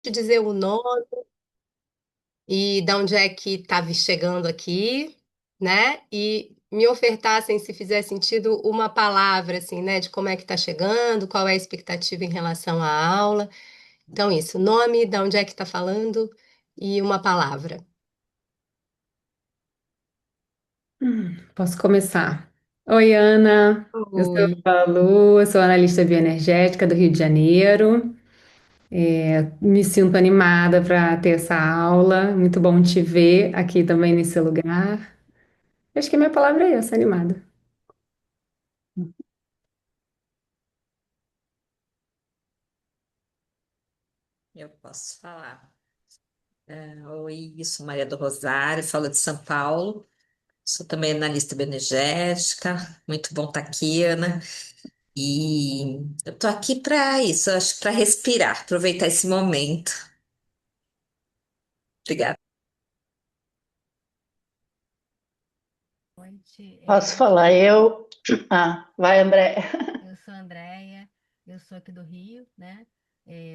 Te dizer o nome e de onde é que estava chegando aqui, né? E me ofertassem, se fizer sentido, uma palavra, assim, né? De como é que está chegando, qual é a expectativa em relação à aula. Então, isso, nome, de onde é que está falando e uma palavra. Posso começar? Oi, Ana. Eu sou Oi. a Lu, eu sou analista bioenergética do Rio de Janeiro. Me sinto animada para ter essa aula. Muito bom te ver aqui também nesse lugar. Acho que a minha palavra é essa, animada. Eu posso falar. Oi, sou Maria do Rosário, falo de São Paulo. Sou também analista bioenergética. Muito bom estar aqui, Ana. E eu tô aqui para isso, acho para respirar, aproveitar esse momento. Obrigada. Noite, Posso falar? Eu. Ah, vai, André. eu sou a Andréia, eu sou aqui do Rio, né?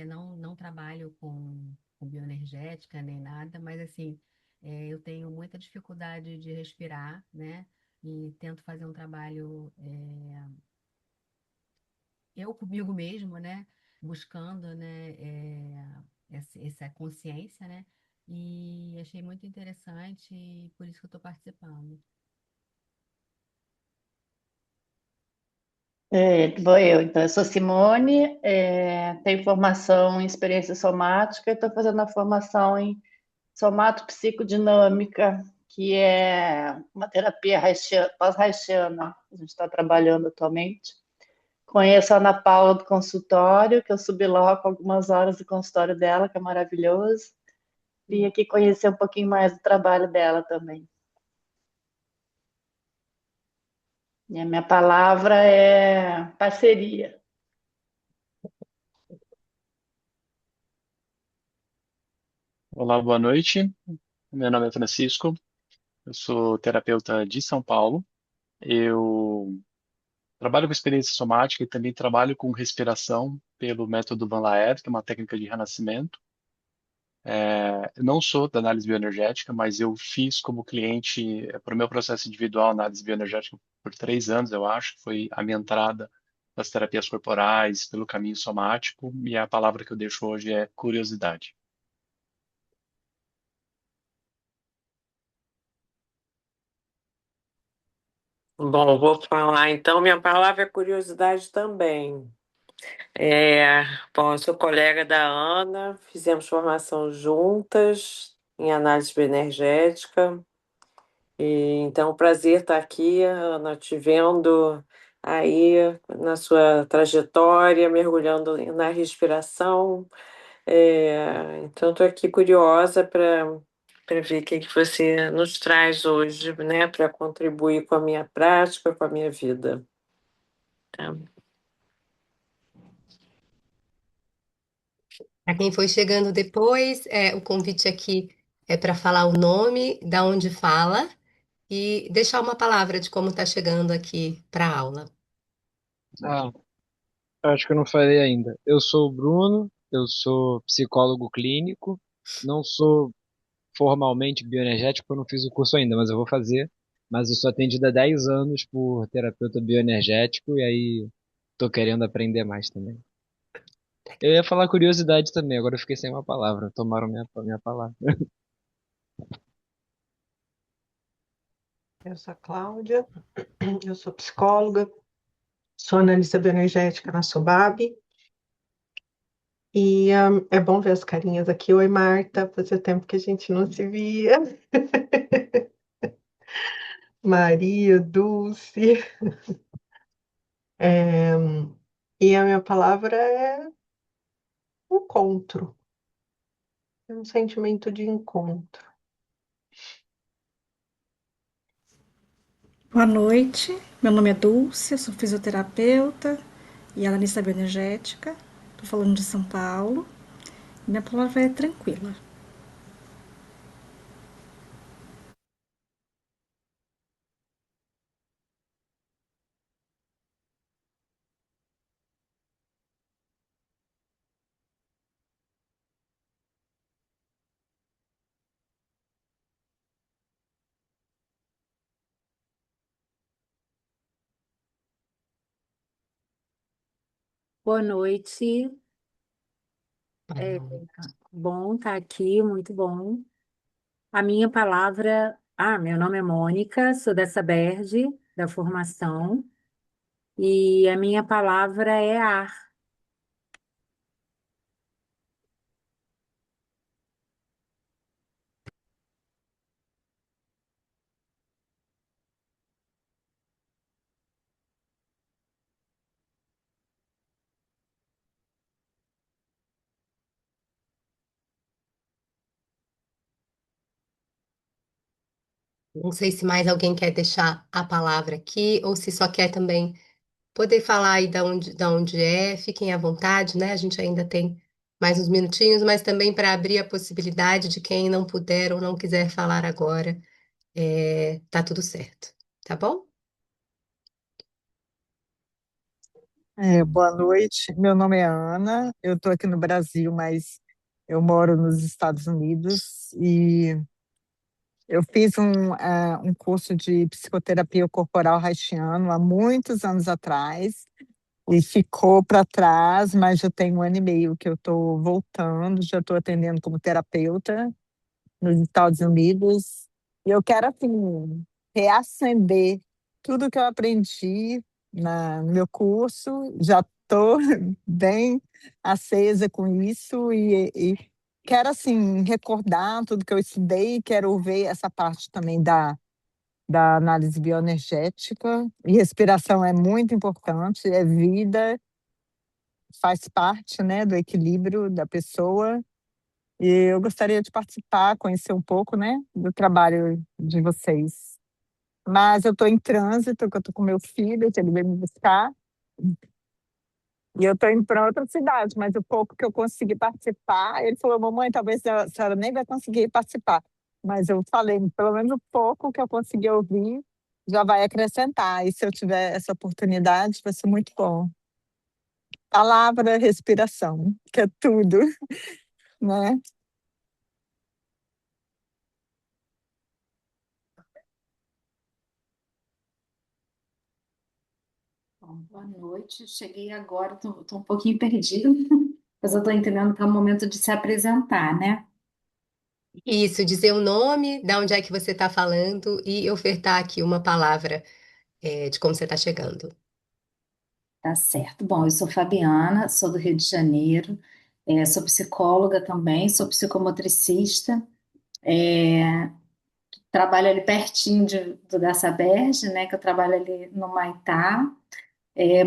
Não trabalho com bioenergética nem nada, mas assim, eu tenho muita dificuldade de respirar, né? E tento fazer um trabalho, eu comigo mesmo, né? Buscando, né? Essa consciência, né? E achei muito interessante e por isso que eu estou participando. Vou eu, então. Eu sou Simone, tenho formação em experiência somática e estou fazendo a formação em somatopsicodinâmica, que é uma terapia pós-haitiana. A gente está trabalhando atualmente. Conheço a Ana Paula do consultório, que eu subloco algumas horas do consultório dela, que é maravilhoso. Vim aqui conhecer um pouquinho mais do trabalho dela também. E a minha palavra é parceria. Olá, boa noite. Meu nome é Francisco, eu sou terapeuta de São Paulo. Eu trabalho com experiência somática e também trabalho com respiração pelo método Van Laer, que é uma técnica de renascimento. Eu não sou da análise bioenergética, mas eu fiz como cliente, para o meu processo individual, análise bioenergética por 3 anos, eu acho. Foi a minha entrada nas terapias corporais, pelo caminho somático, e a palavra que eu deixo hoje é curiosidade. Bom, vou falar então. Minha palavra é curiosidade também. Bom, eu sou colega da Ana, fizemos formação juntas em análise bioenergética. E, então, prazer estar aqui, Ana, te vendo aí na sua trajetória, mergulhando na respiração. Então, estou aqui curiosa para ver o que que você nos traz hoje, né, para contribuir com a minha prática, com a minha vida. Tá? Para quem foi chegando depois, o convite aqui é para falar o nome, da onde fala e deixar uma palavra de como está chegando aqui para a aula. Ah, acho que eu não falei ainda. Eu sou o Bruno, eu sou psicólogo clínico, não sou formalmente bioenergético, eu não fiz o curso ainda, mas eu vou fazer. Mas eu sou atendido há 10 anos por terapeuta bioenergético e aí tô querendo aprender mais também. Eu ia falar curiosidade também, agora eu fiquei sem uma palavra, tomaram minha palavra. Eu sou a Cláudia, eu sou psicóloga, sou analista bioenergética na Sobab. E é bom ver as carinhas aqui. Oi, Marta, fazia tempo que a gente não se via. Maria, Dulce. É, e a minha palavra é encontro. É um sentimento de encontro. Boa noite, meu nome é Dulce, eu sou fisioterapeuta e analista bioenergética. Estou falando de São Paulo. Minha palavra é tranquila. Boa noite. Boa É noite. bom estar aqui, muito bom. A minha palavra. Meu nome é Mônica, sou dessa Saberge, da formação, e a minha palavra é ar. Não sei se mais alguém quer deixar a palavra aqui ou se só quer também poder falar aí da onde é. Fiquem à vontade, né? A gente ainda tem mais uns minutinhos, mas também para abrir a possibilidade de quem não puder ou não quiser falar agora, tá tudo certo, tá bom? Boa noite, meu nome é Ana, eu estou aqui no Brasil, mas eu moro nos Estados Unidos e eu fiz um curso de psicoterapia corporal haitiano há muitos anos atrás e ficou para trás, mas já tem um ano e meio que eu estou voltando, já estou atendendo como terapeuta nos Estados Unidos. E eu quero, assim, reacender tudo que eu aprendi no meu curso. Já estou bem acesa com isso e quero, assim, recordar tudo que eu estudei. Quero ver essa parte também da análise bioenergética. E respiração é muito importante, é vida, faz parte, né, do equilíbrio da pessoa. E eu gostaria de participar, conhecer um pouco, né, do trabalho de vocês. Mas eu estou em trânsito, que eu estou com meu filho, que ele veio me buscar, e eu estou indo para outra cidade, mas o pouco que eu consegui participar, ele falou, mamãe, talvez a senhora nem vai conseguir participar. Mas eu falei, pelo menos o pouco que eu consegui ouvir já vai acrescentar. E se eu tiver essa oportunidade, vai ser muito bom. Palavra, respiração, que é tudo, né? Bom, boa noite. Cheguei agora, estou um pouquinho perdida, mas eu estou entendendo que é o momento de se apresentar, né? Isso, dizer o nome, da onde é que você está falando e ofertar aqui uma palavra, de como você está chegando. Tá certo. Bom, eu sou Fabiana, sou do Rio de Janeiro, sou psicóloga também, sou psicomotricista, é, trabalho ali pertinho da Saberge, né? Que eu trabalho ali no Maitá.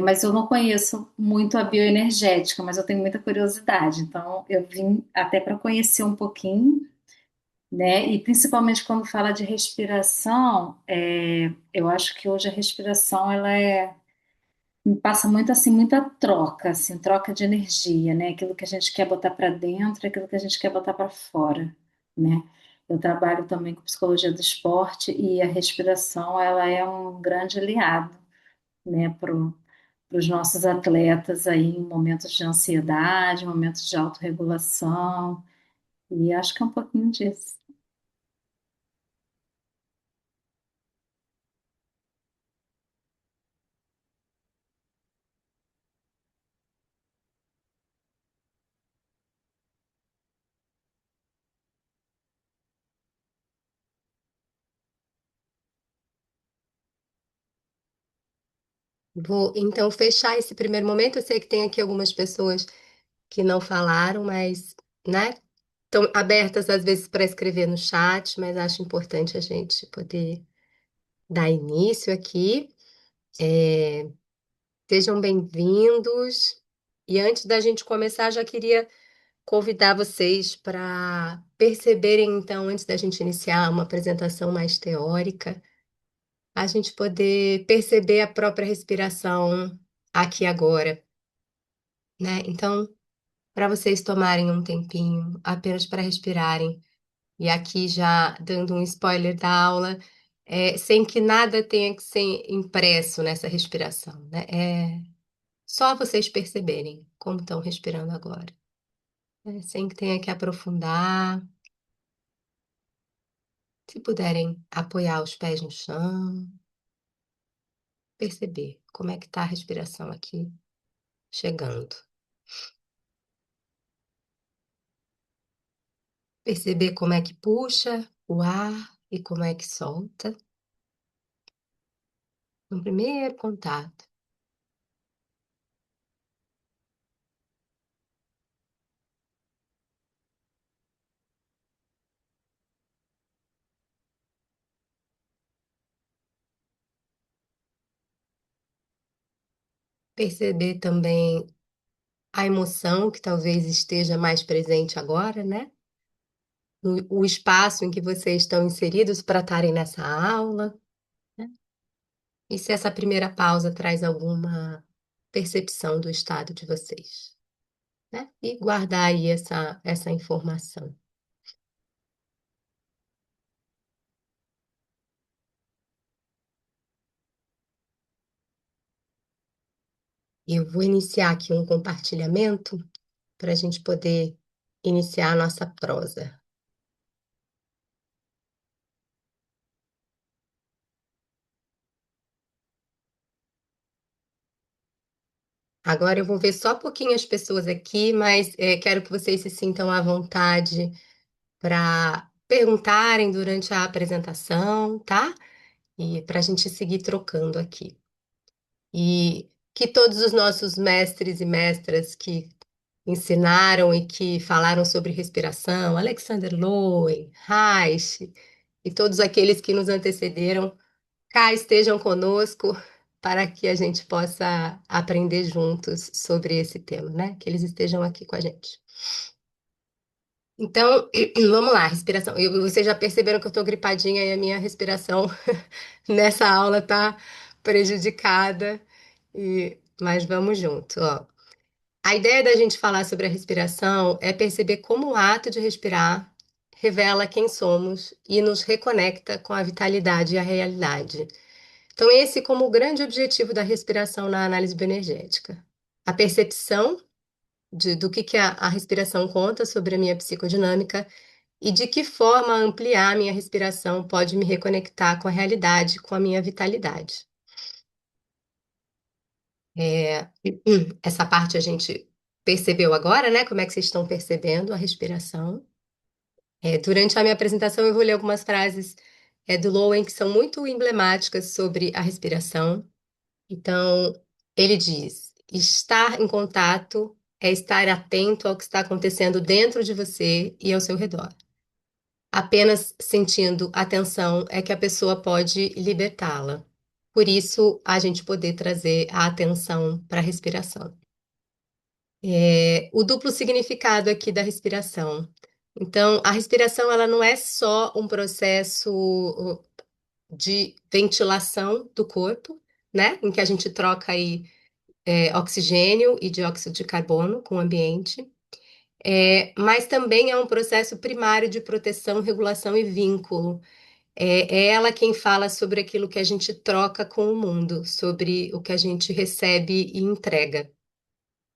Mas eu não conheço muito a bioenergética, mas eu tenho muita curiosidade, então eu vim até para conhecer um pouquinho, né? E principalmente quando fala de respiração, eu acho que hoje a respiração me passa muito assim, muita troca, assim, troca de energia, né? Aquilo que a gente quer botar para dentro, aquilo que a gente quer botar para fora, né? Eu trabalho também com psicologia do esporte e a respiração, ela é um grande aliado, né, para os nossos atletas aí em momentos de ansiedade, momentos de autorregulação, e acho que é um pouquinho disso. Vou então fechar esse primeiro momento. Eu sei que tem aqui algumas pessoas que não falaram, mas, né, estão abertas às vezes para escrever no chat, mas acho importante a gente poder dar início aqui. É, Sejam bem-vindos. E antes da gente começar, já queria convidar vocês para perceberem, então, antes da gente iniciar uma apresentação mais teórica, a gente poder perceber a própria respiração aqui e agora, né? Então, para vocês tomarem um tempinho apenas para respirarem, e aqui já dando um spoiler da aula, sem que nada tenha que ser impresso nessa respiração, né? É só vocês perceberem como estão respirando agora, né? Sem que tenha que aprofundar. Se puderem apoiar os pés no chão, perceber como é que está a respiração aqui. chegando. Perceber como é que puxa o ar e como é que solta no primeiro contato. Perceber também a emoção que talvez esteja mais presente agora, né? O espaço em que vocês estão inseridos para estarem nessa aula, né? E se essa primeira pausa traz alguma percepção do estado de vocês, né? E guardar aí essa informação. E eu vou iniciar aqui um compartilhamento para a gente poder iniciar a nossa prosa. Agora eu vou ver só pouquinhas pessoas aqui, mas quero que vocês se sintam à vontade para perguntarem durante a apresentação, tá? E para a gente seguir trocando aqui. E que todos os nossos mestres e mestras que ensinaram e que falaram sobre respiração, Alexander Lowen, Reich e todos aqueles que nos antecederam, cá estejam conosco para que a gente possa aprender juntos sobre esse tema, né? Que eles estejam aqui com a gente. Então, vamos lá, respiração. Vocês já perceberam que eu estou gripadinha e a minha respiração nessa aula tá prejudicada, mas vamos junto, ó. A ideia da gente falar sobre a respiração é perceber como o ato de respirar revela quem somos e nos reconecta com a vitalidade e a realidade. Então, esse como o grande objetivo da respiração na análise bioenergética. A percepção do que a respiração conta sobre a minha psicodinâmica e de que forma ampliar a minha respiração pode me reconectar com a realidade, com a minha vitalidade. É, essa parte a gente percebeu agora, né? Como é que vocês estão percebendo a respiração? Durante a minha apresentação, eu vou ler algumas frases do Lowen que são muito emblemáticas sobre a respiração. Então, ele diz: estar em contato é estar atento ao que está acontecendo dentro de você e ao seu redor. Apenas sentindo atenção é que a pessoa pode libertá-la. Por isso, a gente poder trazer a atenção para a respiração. O duplo significado aqui da respiração. Então, a respiração ela não é só um processo de ventilação do corpo, né? Em que a gente troca aí oxigênio e dióxido de carbono com o ambiente, mas também é um processo primário de proteção, regulação e vínculo. É ela quem fala sobre aquilo que a gente troca com o mundo, sobre o que a gente recebe e entrega.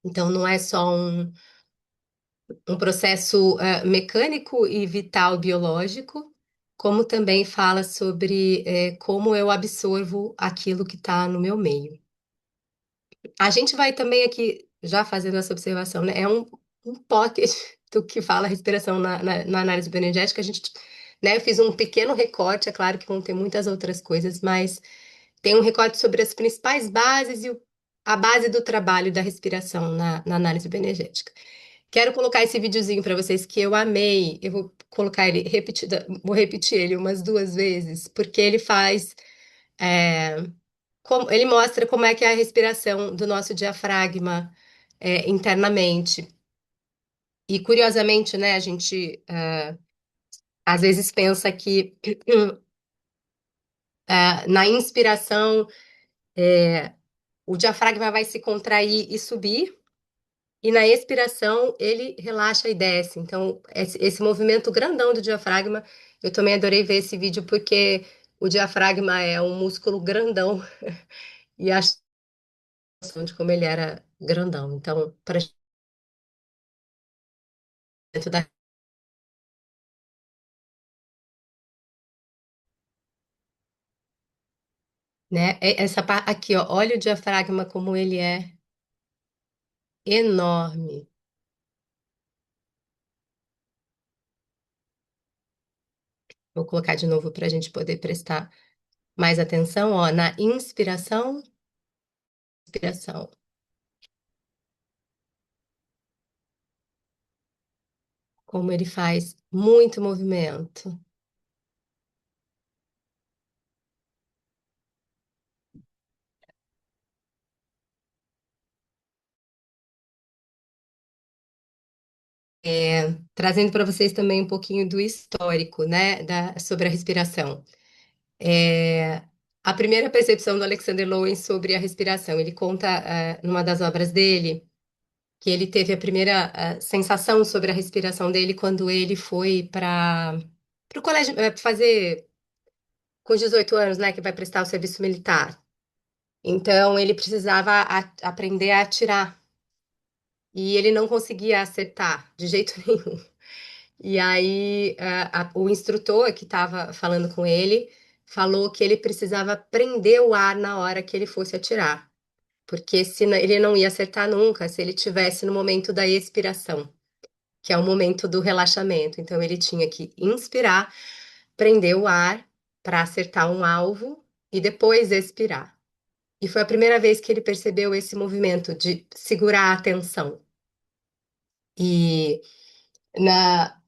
Então, não é só um processo mecânico e vital biológico, como também fala sobre como eu absorvo aquilo que está no meu meio. A gente vai também aqui, já fazendo essa observação, né? É um pocket do que fala a respiração na análise bioenergética. A gente, né, eu fiz um pequeno recorte, é claro que vão ter muitas outras coisas, mas tem um recorte sobre as principais bases e a base do trabalho da respiração na análise bioenergética. Quero colocar esse videozinho para vocês que eu amei. Eu vou colocar ele repetida, vou repetir ele umas duas vezes, porque ele faz. é, ele mostra como é que é a respiração do nosso diafragma internamente. E curiosamente, né, a gente às vezes pensa que na inspiração o diafragma vai se contrair e subir, e na expiração ele relaxa e desce. Então, esse movimento grandão do diafragma, eu também adorei ver esse vídeo porque o diafragma é um músculo grandão e acho de como ele era grandão. Então, para dentro da, né? Essa parte aqui, ó, olha o diafragma como ele é. enorme. Vou colocar de novo para a gente poder prestar mais atenção, ó, na inspiração, expiração. Como ele faz muito movimento. Trazendo para vocês também um pouquinho do histórico, né, sobre a respiração. É, a primeira percepção do Alexander Lowen sobre a respiração, ele conta, numa das obras dele, que ele teve a primeira sensação sobre a respiração dele quando ele foi para o colégio fazer com os 18 anos, né, que vai prestar o serviço militar. Então ele precisava aprender a atirar e ele não conseguia acertar de jeito nenhum. E aí o instrutor que estava falando com ele falou que ele precisava prender o ar na hora que ele fosse atirar, porque senão ele não ia acertar nunca se ele tivesse no momento da expiração, que é o momento do relaxamento. Então ele tinha que inspirar, prender o ar para acertar um alvo e depois expirar. E foi a primeira vez que ele percebeu esse movimento de segurar a atenção. E na,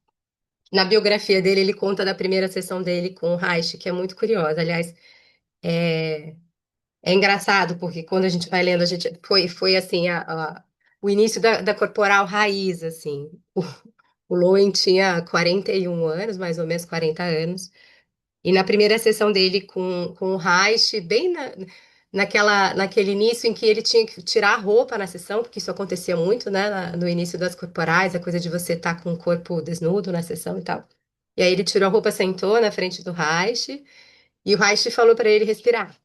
na biografia dele, ele conta da primeira sessão dele com o Reich, que é muito curiosa. Aliás, é, é engraçado, porque quando a gente vai lendo, a gente foi assim, o início da corporal raiz, assim. O Lowen tinha 41 anos, mais ou menos 40 anos. E na primeira sessão dele com o Reich, bem naquele início em que ele tinha que tirar a roupa na sessão, porque isso acontecia muito, né, no início das corporais, a coisa de você estar com o corpo desnudo na sessão e tal. E aí ele tirou a roupa, sentou na frente do Reich, e o Reich falou para ele respirar.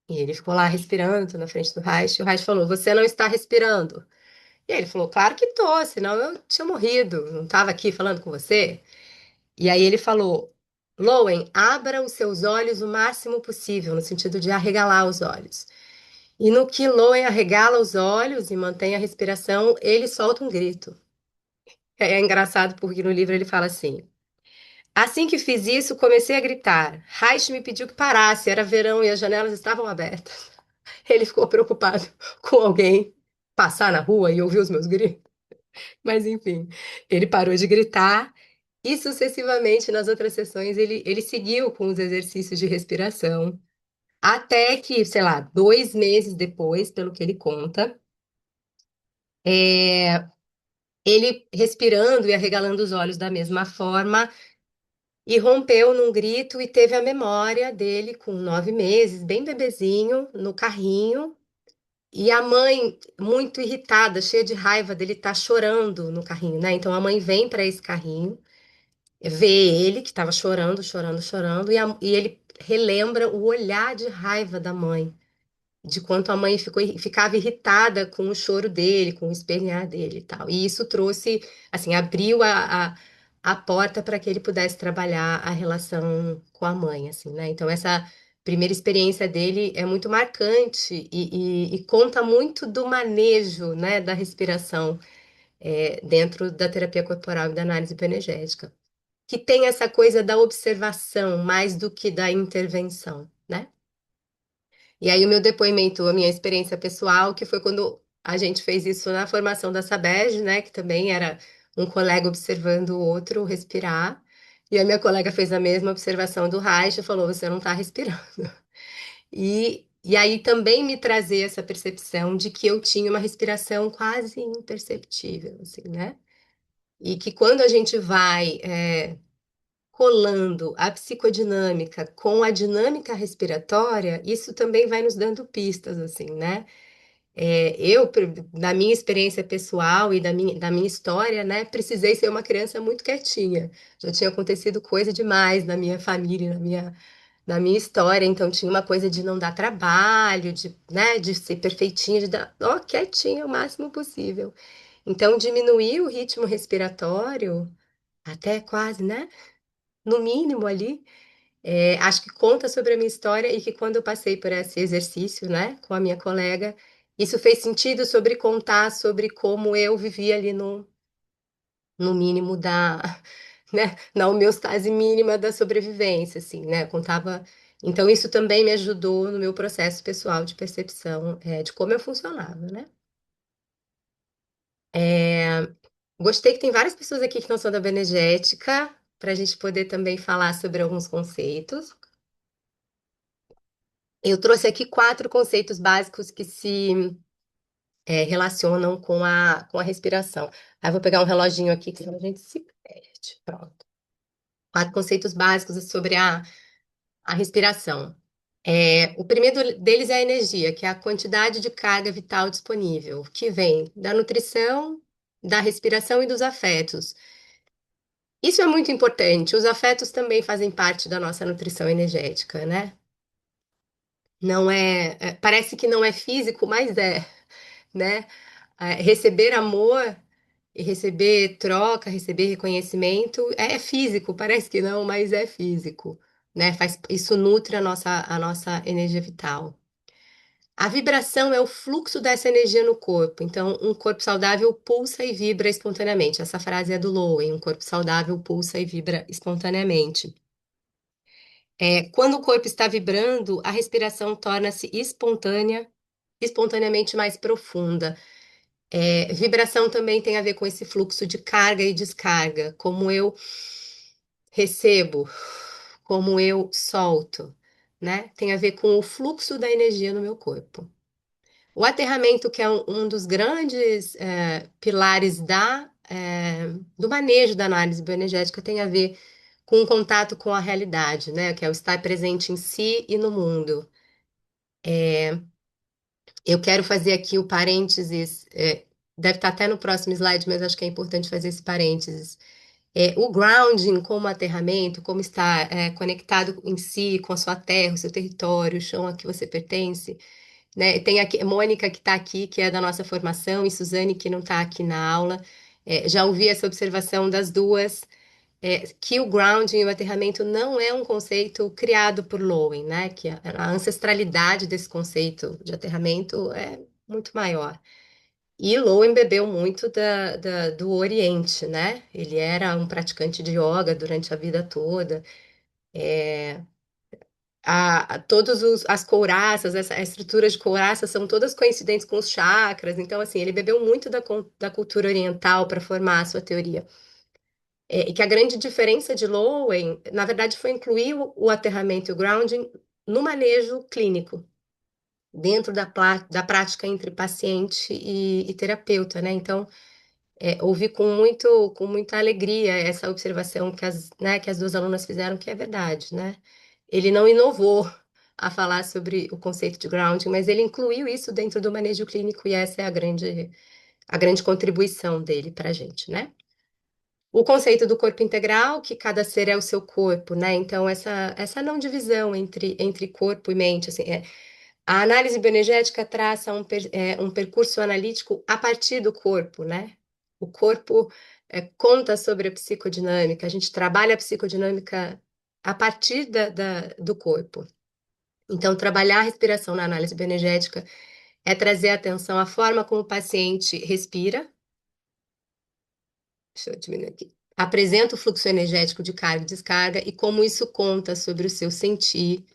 E ele ficou lá respirando na frente do Reich, e o Reich falou: Você não está respirando. E aí ele falou: Claro que tô, senão eu tinha morrido, não estava aqui falando com você. E aí ele falou: Lowen, abra os seus olhos o máximo possível, no sentido de arregalar os olhos. E no que Lowen arregala os olhos e mantém a respiração, ele solta um grito. É engraçado porque no livro ele fala assim: Assim que fiz isso, comecei a gritar. Reich me pediu que parasse, era verão e as janelas estavam abertas. Ele ficou preocupado com alguém passar na rua e ouvir os meus gritos. Mas enfim, ele parou de gritar. E sucessivamente, nas outras sessões, ele seguiu com os exercícios de respiração, até que, sei lá, 2 meses depois, pelo que ele conta, é, ele respirando e arregalando os olhos da mesma forma, irrompeu num grito e teve a memória dele com 9 meses, bem bebezinho, no carrinho, e a mãe, muito irritada, cheia de raiva dele, tá chorando no carrinho, né? Então a mãe vem para esse carrinho, vê ele que estava chorando, chorando, chorando, e ele relembra o olhar de raiva da mãe, de quanto a mãe ficava irritada com o choro dele, com o espernear dele e tal. E isso trouxe, assim, abriu a porta para que ele pudesse trabalhar a relação com a mãe, assim, né? Então, essa primeira experiência dele é muito marcante e conta muito do manejo, né, da respiração, dentro da terapia corporal e da análise bioenergética que tem essa coisa da observação mais do que da intervenção, né? E aí o meu depoimento, a minha experiência pessoal, que foi quando a gente fez isso na formação da Sabesp, né? Que também era um colega observando o outro respirar. E a minha colega fez a mesma observação do Reich e falou: Você não está respirando. E aí também me trazer essa percepção de que eu tinha uma respiração quase imperceptível, assim, né? E que quando a gente vai colando a psicodinâmica com a dinâmica respiratória, isso também vai nos dando pistas, assim, né? Da minha experiência pessoal e da minha história, né, precisei ser uma criança muito quietinha. Já tinha acontecido coisa demais na minha família, na minha história, então tinha uma coisa de não dar trabalho, né, de ser perfeitinha, de dar, ó, quietinha o máximo possível. Então, diminuir o ritmo respiratório até quase, né? No mínimo ali, acho que conta sobre a minha história e que quando eu passei por esse exercício, né, com a minha colega, Isso fez sentido sobre contar sobre como eu vivia ali no mínimo da, né, na homeostase mínima da sobrevivência, assim, né? Contava. Então, isso também me ajudou no meu processo pessoal de percepção, de como eu funcionava, né? É, gostei que tem várias pessoas aqui que não são da bioenergética, para a gente poder também falar sobre alguns conceitos. Eu trouxe aqui 4 conceitos básicos que se relacionam com a respiração. Aí eu vou pegar um reloginho aqui, que senão a gente se perde. Pronto. 4 conceitos básicos sobre a respiração. O primeiro deles é a energia, que é a quantidade de carga vital disponível, que vem da nutrição, da respiração e dos afetos. Isso é muito importante. Os afetos também fazem parte da nossa nutrição energética, né? Não parece que não é físico, mas né? Receber amor e receber troca, receber reconhecimento é físico, parece que não, mas é físico, né? Isso nutre a nossa energia vital. A vibração é o fluxo dessa energia no corpo. Então, um corpo saudável pulsa e vibra espontaneamente. Essa frase é do Lowen: um corpo saudável pulsa e vibra espontaneamente. Quando o corpo está vibrando, a respiração torna-se espontânea, espontaneamente mais profunda. Vibração também tem a ver com esse fluxo de carga e descarga, como eu recebo, como eu solto, né? Tem a ver com o fluxo da energia no meu corpo. O aterramento, que é um dos grandes pilares do manejo da análise bioenergética, tem a ver com o contato com a realidade, né? Que é o estar presente em si e no mundo. Eu quero fazer aqui o parênteses, deve estar até no próximo slide, mas acho que é importante fazer esse parênteses. O grounding como aterramento, como estar conectado em si, com a sua terra, o seu território, o chão a que você pertence, né? Tem aqui Mônica que está aqui, que é da nossa formação, e Suzane que não está aqui na aula. Já ouvi essa observação das duas, que o grounding e o aterramento não é um conceito criado por Lowen, né? Que a ancestralidade desse conceito de aterramento é muito maior. E Lowen bebeu muito do Oriente, né? Ele era um praticante de yoga durante a vida toda. Todas as couraças, a estrutura de couraças são todas coincidentes com os chakras. Então, assim, ele bebeu muito da cultura oriental para formar a sua teoria. E que a grande diferença de Lowen, na verdade, foi incluir o aterramento e o grounding no manejo clínico, dentro da prática entre paciente e terapeuta, né? Então, ouvi com muita alegria essa observação que as 2 alunas fizeram, que é verdade, né? Ele não inovou a falar sobre o conceito de grounding, mas ele incluiu isso dentro do manejo clínico e essa é a grande contribuição dele para a gente, né? O conceito do corpo integral, que cada ser é o seu corpo, né? Então, essa não divisão entre corpo e mente, assim, a análise bioenergética traça um percurso analítico a partir do corpo, né? O corpo conta sobre a psicodinâmica, a gente trabalha a psicodinâmica a partir do corpo. Então, trabalhar a respiração na análise bioenergética é trazer atenção à forma como o paciente respira. Deixa eu diminuir aqui. Apresenta o fluxo energético de carga e descarga e como isso conta sobre o seu sentir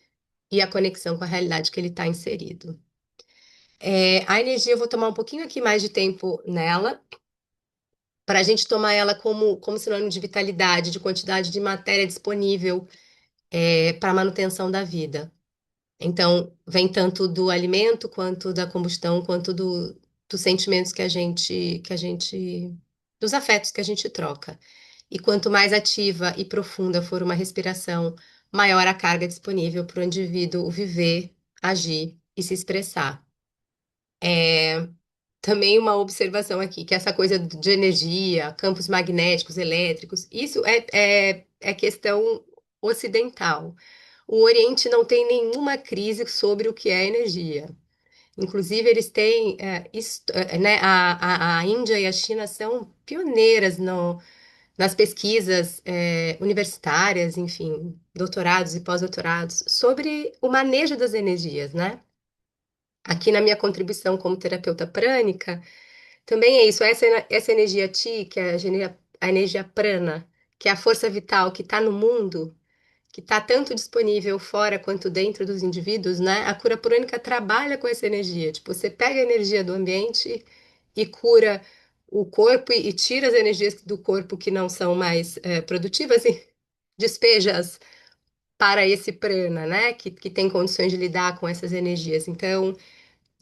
e a conexão com a realidade que ele está inserido. A energia, eu vou tomar um pouquinho aqui mais de tempo nela, para a gente tomar ela como sinônimo de vitalidade, de quantidade de matéria disponível para a manutenção da vida. Então, vem tanto do alimento, quanto da combustão, quanto dos sentimentos dos afetos que a gente troca. E quanto mais ativa e profunda for uma respiração, maior a carga disponível para o indivíduo viver, agir e se expressar. Também uma observação aqui, que essa coisa de energia, campos magnéticos, elétricos, isso é questão ocidental. O Oriente não tem nenhuma crise sobre o que é energia. Inclusive, eles têm, né, a Índia e a China são pioneiras nas pesquisas universitárias, enfim, doutorados e pós-doutorados, sobre o manejo das energias, né? aqui na minha contribuição como terapeuta prânica, também é isso, essa energia Ti, que é a energia prana, que é a força vital que está no mundo, que está tanto disponível fora quanto dentro dos indivíduos, né? A cura prânica trabalha com essa energia. Tipo, você pega a energia do ambiente e cura o corpo e tira as energias do corpo que não são mais produtivas e despeja-as para esse prana, né? Que tem condições de lidar com essas energias. Então,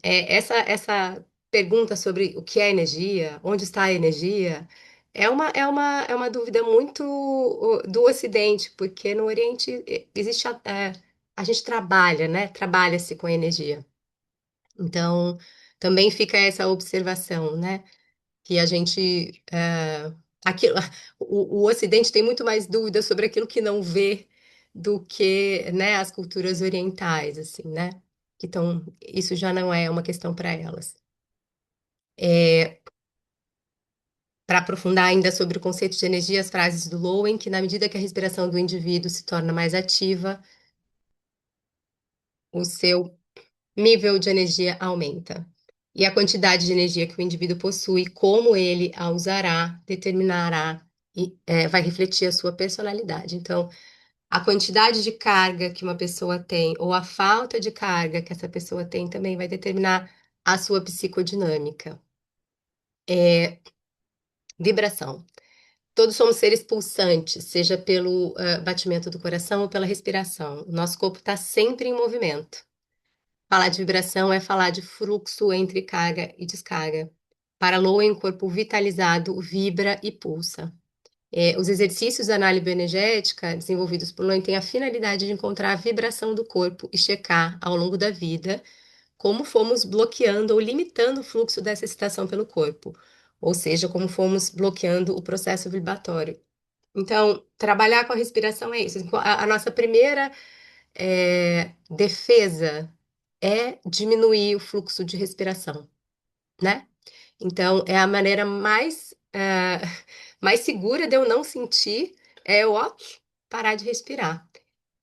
essa pergunta sobre o que é energia, onde está a energia, é uma dúvida muito do Ocidente, porque no Oriente existe a gente trabalha, né? Trabalha-se com energia. Então, também fica essa observação, né? Que a gente aquilo, o Ocidente tem muito mais dúvidas sobre aquilo que não vê do que, né, as culturas orientais, assim, né? Então, isso já não é uma questão para elas. Para aprofundar ainda sobre o conceito de energia, as frases do Lowen, que na medida que a respiração do indivíduo se torna mais ativa, o seu nível de energia aumenta. E a quantidade de energia que o indivíduo possui, como ele a usará, determinará e vai refletir a sua personalidade. Então, a quantidade de carga que uma pessoa tem, ou a falta de carga que essa pessoa tem, também vai determinar a sua psicodinâmica. Vibração. Todos somos seres pulsantes, seja pelo batimento do coração ou pela respiração. O nosso corpo está sempre em movimento. Falar de vibração é falar de fluxo entre carga e descarga. Para Lowen, o corpo vitalizado vibra e pulsa. Os exercícios da análise bioenergética desenvolvidos por Lowen têm a finalidade de encontrar a vibração do corpo e checar, ao longo da vida, como fomos bloqueando ou limitando o fluxo dessa excitação pelo corpo, ou seja, como fomos bloqueando o processo vibratório. Então, trabalhar com a respiração é isso. A nossa primeira defesa é diminuir o fluxo de respiração, né? Então, é a maneira mais segura de eu não sentir é eu, ó, parar de respirar.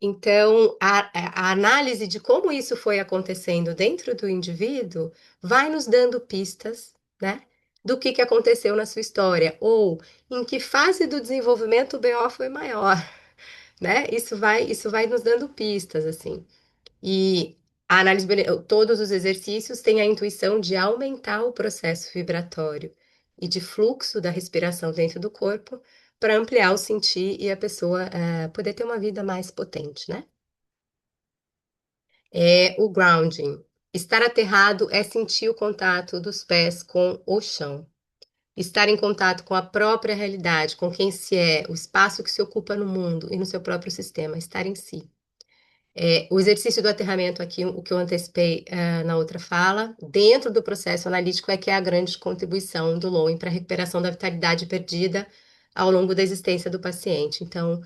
Então, a análise de como isso foi acontecendo dentro do indivíduo vai nos dando pistas, né, do que aconteceu na sua história, ou em que fase do desenvolvimento o BO foi maior, né? Isso vai nos dando pistas, assim. E a análise, todos os exercícios têm a intuição de aumentar o processo vibratório e de fluxo da respiração dentro do corpo para ampliar o sentir e a pessoa poder ter uma vida mais potente, né? O grounding. Estar aterrado é sentir o contato dos pés com o chão. Estar em contato com a própria realidade, com quem se é, o espaço que se ocupa no mundo e no seu próprio sistema, estar em si. O exercício do aterramento aqui, o que eu antecipei na outra fala, dentro do processo analítico, é que é a grande contribuição do Lowen para a recuperação da vitalidade perdida ao longo da existência do paciente. Então,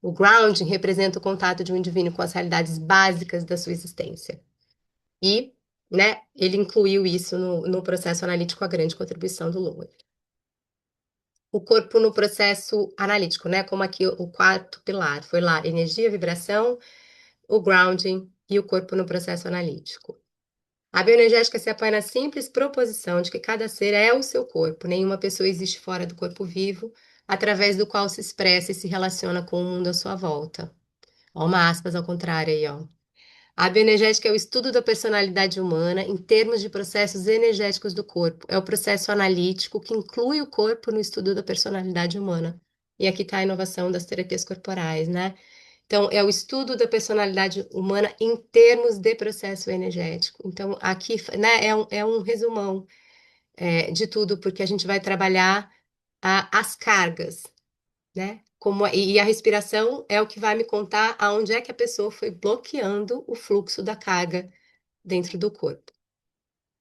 o grounding representa o contato de um indivíduo com as realidades básicas da sua existência. E, né, ele incluiu isso no processo analítico, a grande contribuição do Lowen. O corpo no processo analítico, né, como aqui o quarto pilar, foi lá, energia, vibração, o grounding e o corpo no processo analítico. A bioenergética se apoia na simples proposição de que cada ser é o seu corpo, nenhuma pessoa existe fora do corpo vivo, através do qual se expressa e se relaciona com o mundo à sua volta. Ó, uma aspas ao contrário aí, ó. A bioenergética é o estudo da personalidade humana em termos de processos energéticos do corpo. É o processo analítico que inclui o corpo no estudo da personalidade humana. E aqui está a inovação das terapias corporais, né? Então, é o estudo da personalidade humana em termos de processo energético. Então, aqui, né, é um resumão de tudo, porque a gente vai trabalhar as cargas, né? E a respiração é o que vai me contar aonde é que a pessoa foi bloqueando o fluxo da carga dentro do corpo.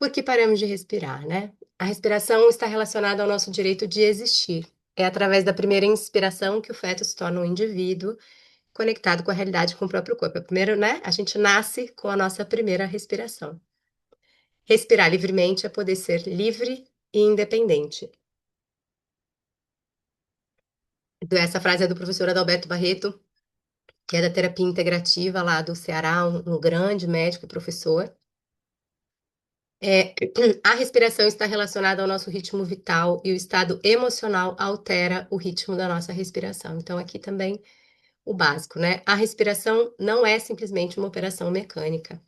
Por que paramos de respirar, né? A respiração está relacionada ao nosso direito de existir. É através da primeira inspiração que o feto se torna um indivíduo conectado com a realidade, com o próprio corpo. Primeiro, né? A gente nasce com a nossa primeira respiração. Respirar livremente é poder ser livre e independente. Essa frase é do professor Adalberto Barreto, que é da terapia integrativa lá do Ceará, um grande médico e professor. A respiração está relacionada ao nosso ritmo vital e o estado emocional altera o ritmo da nossa respiração. Então, aqui também o básico, né? A respiração não é simplesmente uma operação mecânica.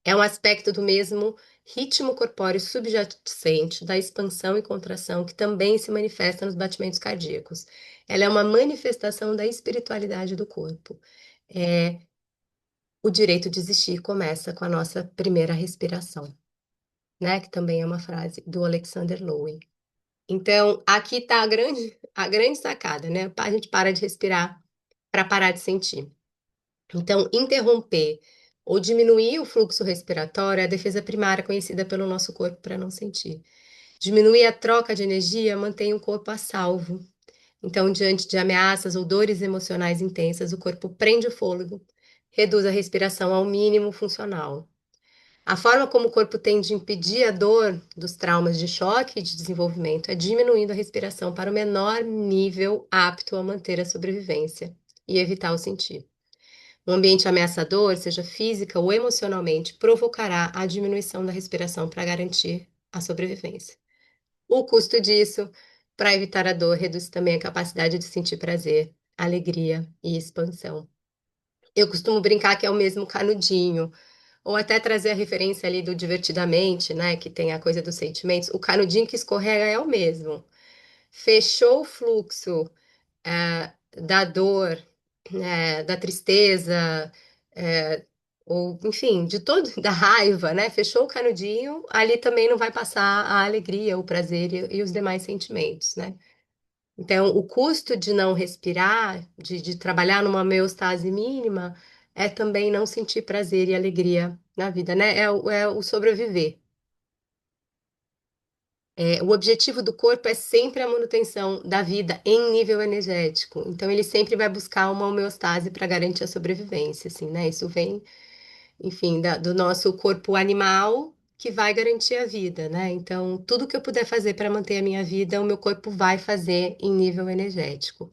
É um aspecto do mesmo ritmo corpóreo subjacente da expansão e contração que também se manifesta nos batimentos cardíacos. Ela é uma manifestação da espiritualidade do corpo. É, o direito de existir começa com a nossa primeira respiração, né? Que também é uma frase do Alexander Lowen. Então, aqui está a grande sacada, né? A gente para de respirar para parar de sentir. Então, interromper ou diminuir o fluxo respiratório é a defesa primária conhecida pelo nosso corpo para não sentir. Diminuir a troca de energia mantém o corpo a salvo. Então, diante de ameaças ou dores emocionais intensas, o corpo prende o fôlego, reduz a respiração ao mínimo funcional. A forma como o corpo tem de impedir a dor dos traumas de choque e de desenvolvimento é diminuindo a respiração para o menor nível apto a manter a sobrevivência e evitar o sentir. Um ambiente ameaçador, seja física ou emocionalmente, provocará a diminuição da respiração para garantir a sobrevivência. O custo disso, para evitar a dor, reduz também a capacidade de sentir prazer, alegria e expansão. Eu costumo brincar que é o mesmo canudinho, ou até trazer a referência ali do Divertidamente, né, que tem a coisa dos sentimentos. O canudinho que escorrega é o mesmo. Fechou o fluxo da dor, da tristeza, é, ou enfim, de todo, da raiva, né? Fechou o canudinho, ali também não vai passar a alegria, o prazer e os demais sentimentos, né? Então, o custo de não respirar, de trabalhar numa homeostase mínima, é também não sentir prazer e alegria na vida, né? É o sobreviver. O objetivo do corpo é sempre a manutenção da vida em nível energético. Então, ele sempre vai buscar uma homeostase para garantir a sobrevivência, assim, né? Isso vem, enfim, do nosso corpo animal que vai garantir a vida, né? Então, tudo que eu puder fazer para manter a minha vida, o meu corpo vai fazer em nível energético.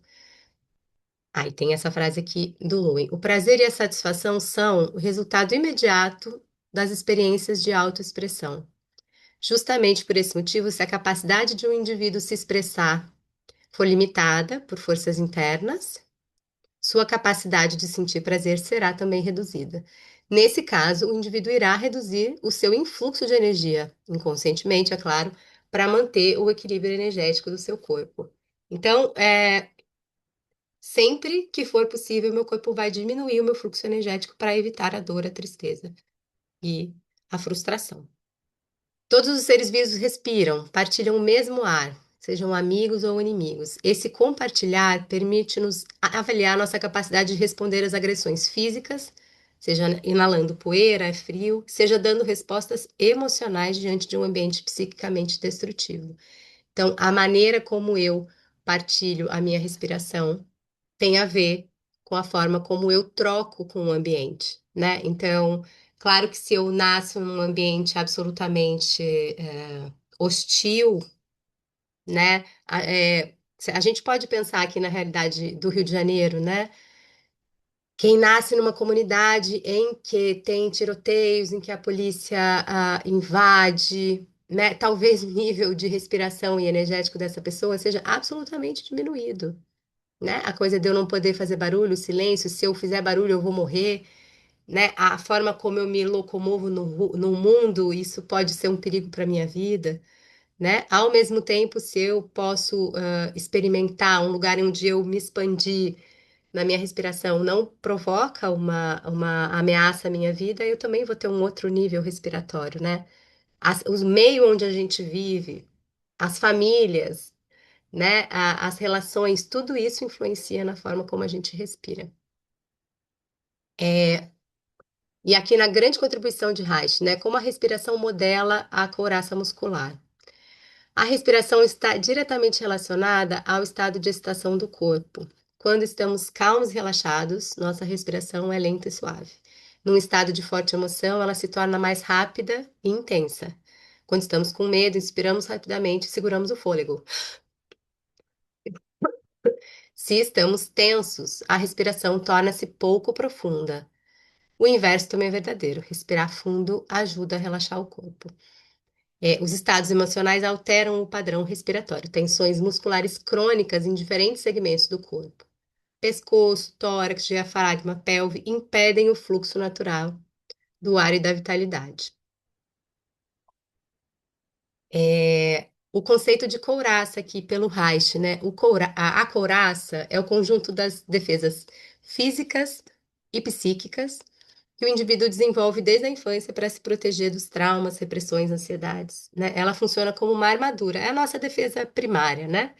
Aí tem essa frase aqui do Lowen. O prazer e a satisfação são o resultado imediato das experiências de autoexpressão. Justamente por esse motivo, se a capacidade de um indivíduo se expressar for limitada por forças internas, sua capacidade de sentir prazer será também reduzida. Nesse caso, o indivíduo irá reduzir o seu influxo de energia, inconscientemente, é claro, para manter o equilíbrio energético do seu corpo. Então, sempre que for possível, meu corpo vai diminuir o meu fluxo energético para evitar a dor, a tristeza e a frustração. Todos os seres vivos respiram, partilham o mesmo ar, sejam amigos ou inimigos. Esse compartilhar permite-nos avaliar nossa capacidade de responder às agressões físicas, seja inalando poeira, frio, seja dando respostas emocionais diante de um ambiente psiquicamente destrutivo. Então, a maneira como eu partilho a minha respiração tem a ver com a forma como eu troco com o ambiente, né? Então, claro que se eu nasço num ambiente absolutamente hostil, né? A gente pode pensar aqui na realidade do Rio de Janeiro, né? Quem nasce numa comunidade em que tem tiroteios, em que a polícia invade, né? Talvez o nível de respiração e energético dessa pessoa seja absolutamente diminuído, né? A coisa de eu não poder fazer barulho, silêncio, se eu fizer barulho eu vou morrer, né? A forma como eu me locomovo no mundo, isso pode ser um perigo para minha vida, né? Ao mesmo tempo, se eu posso experimentar um lugar onde eu me expandi na minha respiração não provoca uma ameaça à minha vida, eu também vou ter um outro nível respiratório, né? Os meios onde a gente vive, as famílias, né? As relações, tudo isso influencia na forma como a gente respira. E aqui na grande contribuição de Reich, né? Como a respiração modela a couraça muscular. A respiração está diretamente relacionada ao estado de excitação do corpo. Quando estamos calmos e relaxados, nossa respiração é lenta e suave. Num estado de forte emoção, ela se torna mais rápida e intensa. Quando estamos com medo, inspiramos rapidamente e seguramos o fôlego. Se estamos tensos, a respiração torna-se pouco profunda. O inverso também é verdadeiro. Respirar fundo ajuda a relaxar o corpo. Os estados emocionais alteram o padrão respiratório. Tensões musculares crônicas em diferentes segmentos do corpo. Pescoço, tórax, diafragma, pelve impedem o fluxo natural do ar e da vitalidade. O conceito de couraça aqui pelo Reich, né? A couraça é o conjunto das defesas físicas e psíquicas que o indivíduo desenvolve desde a infância para se proteger dos traumas, repressões, ansiedades, né? Ela funciona como uma armadura, é a nossa defesa primária, né?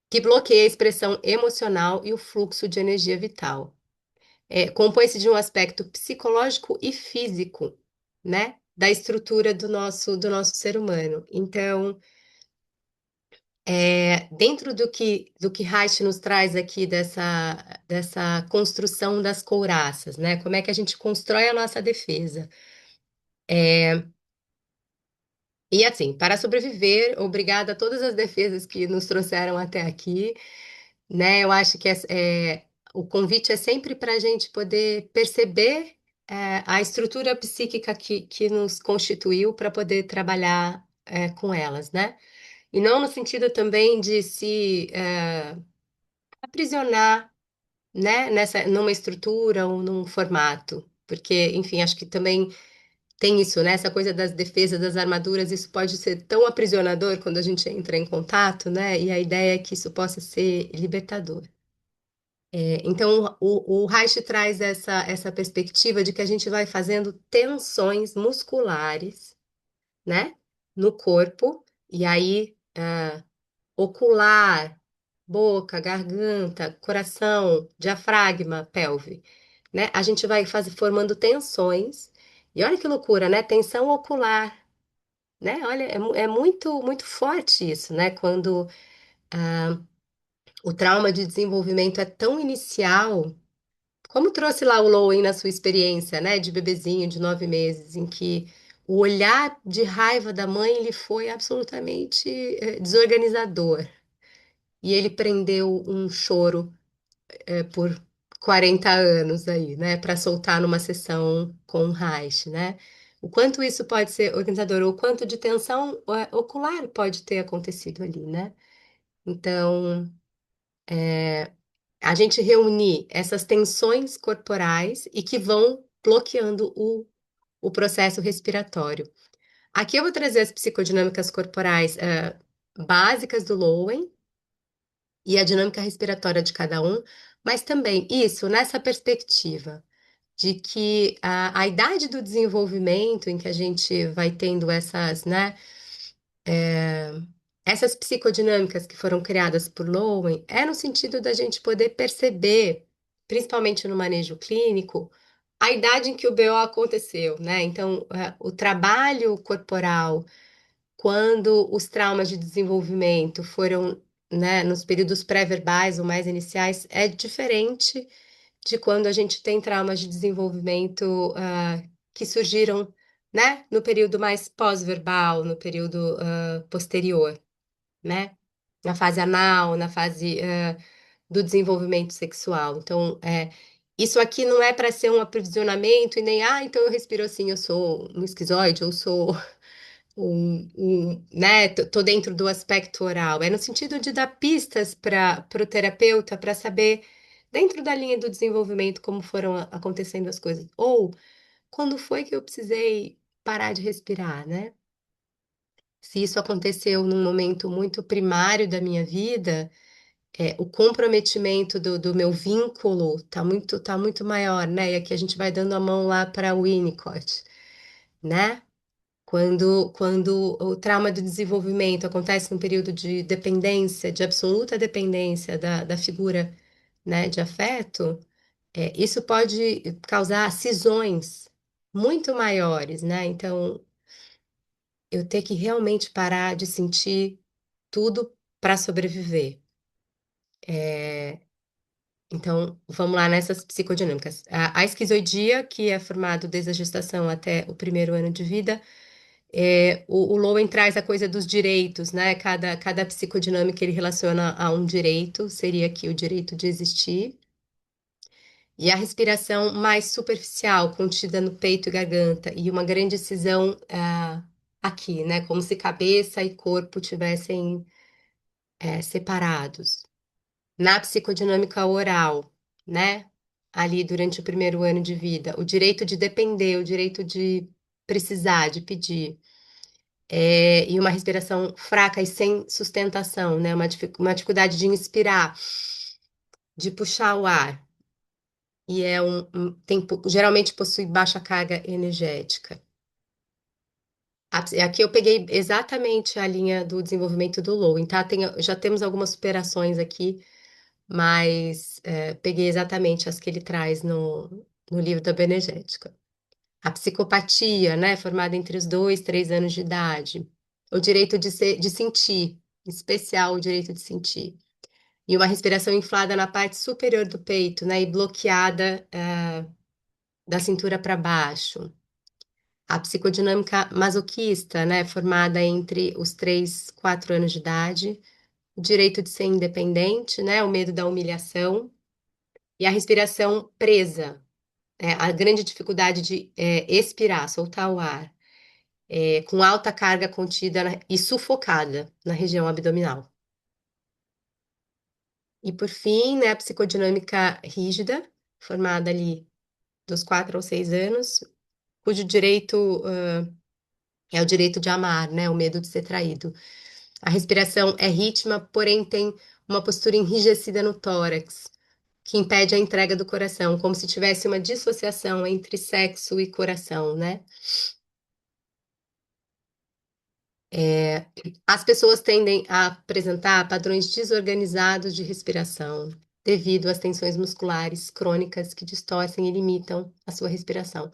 Que bloqueia a expressão emocional e o fluxo de energia vital. Compõe-se de um aspecto psicológico e físico, né? Da estrutura do nosso ser humano. Então, dentro do que Reich nos traz aqui dessa construção das couraças, né? Como é que a gente constrói a nossa defesa? E assim, para sobreviver, obrigada a todas as defesas que nos trouxeram até aqui, né? Eu acho que o convite é sempre para a gente poder perceber a estrutura psíquica que nos constituiu para poder trabalhar com elas, né? E não no sentido também de se aprisionar, né, numa estrutura ou num formato, porque, enfim, acho que também tem isso, né, essa coisa das defesas, das armaduras, isso pode ser tão aprisionador quando a gente entra em contato, né, e a ideia é que isso possa ser libertador. Então, o Reich traz essa perspectiva de que a gente vai fazendo tensões musculares, né, no corpo, e aí, ocular, boca, garganta, coração, diafragma, pelve, né? A gente vai formando tensões. E olha que loucura, né? Tensão ocular, né? Olha, é muito, muito forte isso, né? Quando o trauma de desenvolvimento é tão inicial, como trouxe lá o Lowen na sua experiência, né? De bebezinho de 9 meses, em que o olhar de raiva da mãe lhe foi absolutamente desorganizador. E ele prendeu um choro por 40 anos aí, né, para soltar numa sessão com o Reich, né? O quanto isso pode ser organizador, o quanto de tensão ocular pode ter acontecido ali, né? Então, a gente reunir essas tensões corporais e que vão bloqueando o processo respiratório. Aqui eu vou trazer as psicodinâmicas corporais básicas do Lowen, e a dinâmica respiratória de cada um, mas também isso nessa perspectiva de que a idade do desenvolvimento em que a gente vai tendo é, essas psicodinâmicas que foram criadas por Lowen, é no sentido da gente poder perceber, principalmente no manejo clínico, a idade em que o BO aconteceu, né? Então, o trabalho corporal quando os traumas de desenvolvimento foram, né, nos períodos pré-verbais ou mais iniciais, é diferente de quando a gente tem traumas de desenvolvimento que surgiram, né, no período mais pós-verbal, no período posterior, né, na fase anal, na fase do desenvolvimento sexual. Então, isso aqui não é para ser um aprisionamento e nem, então eu respiro assim, eu sou um esquizoide, eu sou né, tô dentro do aspecto oral. É no sentido de dar pistas para o terapeuta para saber, dentro da linha do desenvolvimento, como foram acontecendo as coisas. Ou quando foi que eu precisei parar de respirar, né? Se isso aconteceu num momento muito primário da minha vida, o comprometimento do meu vínculo tá muito maior, né? E aqui a gente vai dando a mão lá para o Winnicott, né? Quando o trauma do desenvolvimento acontece num período de dependência, de absoluta dependência da figura, né, de afeto, isso pode causar cisões muito maiores, né? Então, eu ter que realmente parar de sentir tudo para sobreviver. Então, vamos lá nessas psicodinâmicas. A esquizoidia, que é formado desde a gestação até o primeiro ano de vida. O Lowen traz a coisa dos direitos, né? Cada psicodinâmica ele relaciona a um direito, seria aqui o direito de existir. E a respiração mais superficial, contida no peito e garganta, e uma grande incisão aqui, né? Como se cabeça e corpo tivessem separados. Na psicodinâmica oral, né? Ali durante o primeiro ano de vida, o direito de depender, o direito de precisar, de pedir. E uma respiração fraca e sem sustentação, né? Uma dificuldade de inspirar, de puxar o ar. E geralmente possui baixa carga energética. Aqui eu peguei exatamente a linha do desenvolvimento do Lowen, tá? Já temos algumas superações aqui, mas peguei exatamente as que ele traz no livro da bioenergética. A psicopatia, né, formada entre os 2 e 3 anos de idade. O direito de sentir, em especial o direito de sentir. E uma respiração inflada na parte superior do peito, né, e bloqueada da cintura para baixo. A psicodinâmica masoquista, né, formada entre os 3 e 4 anos de idade. O direito de ser independente, né, o medo da humilhação. E a respiração presa, a grande dificuldade de expirar, soltar o ar, com alta carga contida e sufocada na região abdominal. E por fim, né, a psicodinâmica rígida, formada ali dos 4 aos 6 anos, cujo direito é o direito de amar, né, o medo de ser traído. A respiração é ritma, porém tem uma postura enrijecida no tórax, que impede a entrega do coração, como se tivesse uma dissociação entre sexo e coração, né? As pessoas tendem a apresentar padrões desorganizados de respiração, devido às tensões musculares crônicas que distorcem e limitam a sua respiração.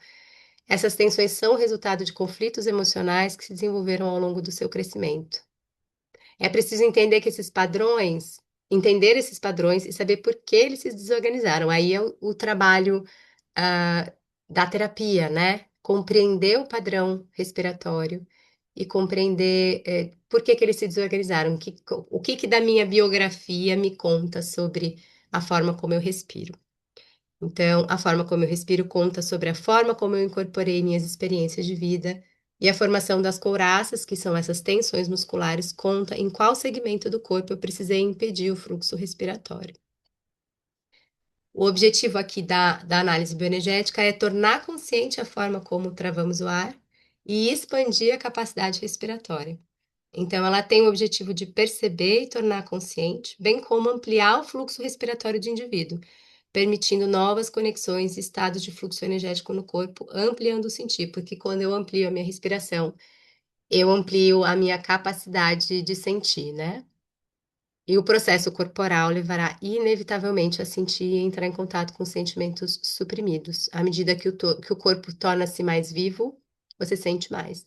Essas tensões são resultado de conflitos emocionais que se desenvolveram ao longo do seu crescimento. É preciso entender esses padrões e saber por que eles se desorganizaram. Aí é o trabalho ah, da terapia, né? Compreender o padrão respiratório e compreender por que que eles se desorganizaram, o que que da minha biografia me conta sobre a forma como eu respiro. Então, a forma como eu respiro conta sobre a forma como eu incorporei minhas experiências de vida, e a formação das couraças, que são essas tensões musculares, conta em qual segmento do corpo eu precisei impedir o fluxo respiratório. O objetivo aqui da análise bioenergética é tornar consciente a forma como travamos o ar e expandir a capacidade respiratória. Então, ela tem o objetivo de perceber e tornar consciente, bem como ampliar o fluxo respiratório do indivíduo, permitindo novas conexões e estados de fluxo energético no corpo, ampliando o sentir, porque quando eu amplio a minha respiração, eu amplio a minha capacidade de sentir, né? E o processo corporal levará inevitavelmente a sentir e entrar em contato com sentimentos suprimidos. À medida que o corpo torna-se mais vivo, você sente mais.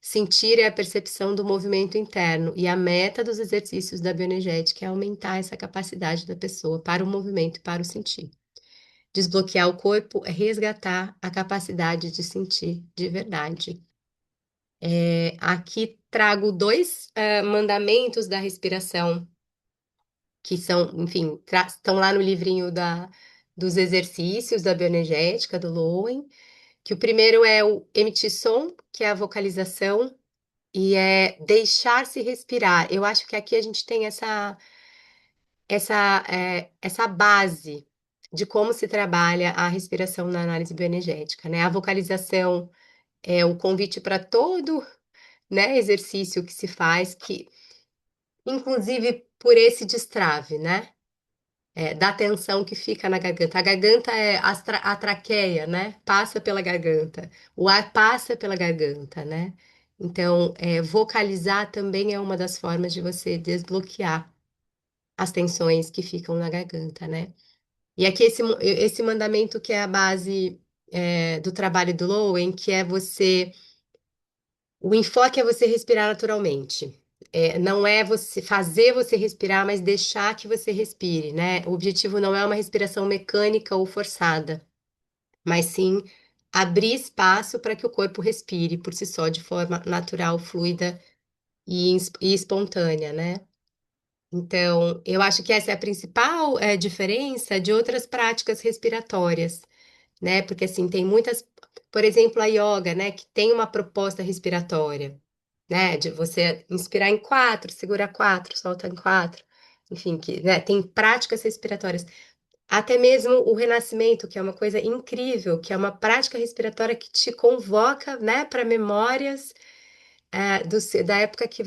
Sentir é a percepção do movimento interno, e a meta dos exercícios da bioenergética é aumentar essa capacidade da pessoa para o movimento e para o sentir. Desbloquear o corpo é resgatar a capacidade de sentir de verdade. Aqui trago dois mandamentos da respiração que são, enfim, estão lá no livrinho dos exercícios da bioenergética, do Lowen, que o primeiro é o emitir som, que é a vocalização, e é deixar-se respirar. Eu acho que aqui a gente tem essa base de como se trabalha a respiração na análise bioenergética, né? A vocalização é o convite para todo, né, exercício que se faz, que inclusive por esse destrave, né? Da tensão que fica na garganta. A garganta é a traqueia, né? Passa pela garganta. O ar passa pela garganta, né? Então, vocalizar também é uma das formas de você desbloquear as tensões que ficam na garganta, né? E aqui esse mandamento que é a base do trabalho do Lowen, que é você. O enfoque é você respirar naturalmente. Não é você fazer você respirar, mas deixar que você respire, né? O objetivo não é uma respiração mecânica ou forçada, mas sim abrir espaço para que o corpo respire por si só, de forma natural, fluida e espontânea, né? Então, eu acho que essa é a principal diferença de outras práticas respiratórias, né? Porque assim, tem muitas, por exemplo, a yoga, né, que tem uma proposta respiratória, né, de você inspirar em quatro, segura quatro, solta em quatro, enfim, que, né, tem práticas respiratórias. Até mesmo o renascimento, que é uma coisa incrível, que é uma prática respiratória que te convoca, né, para memórias da época que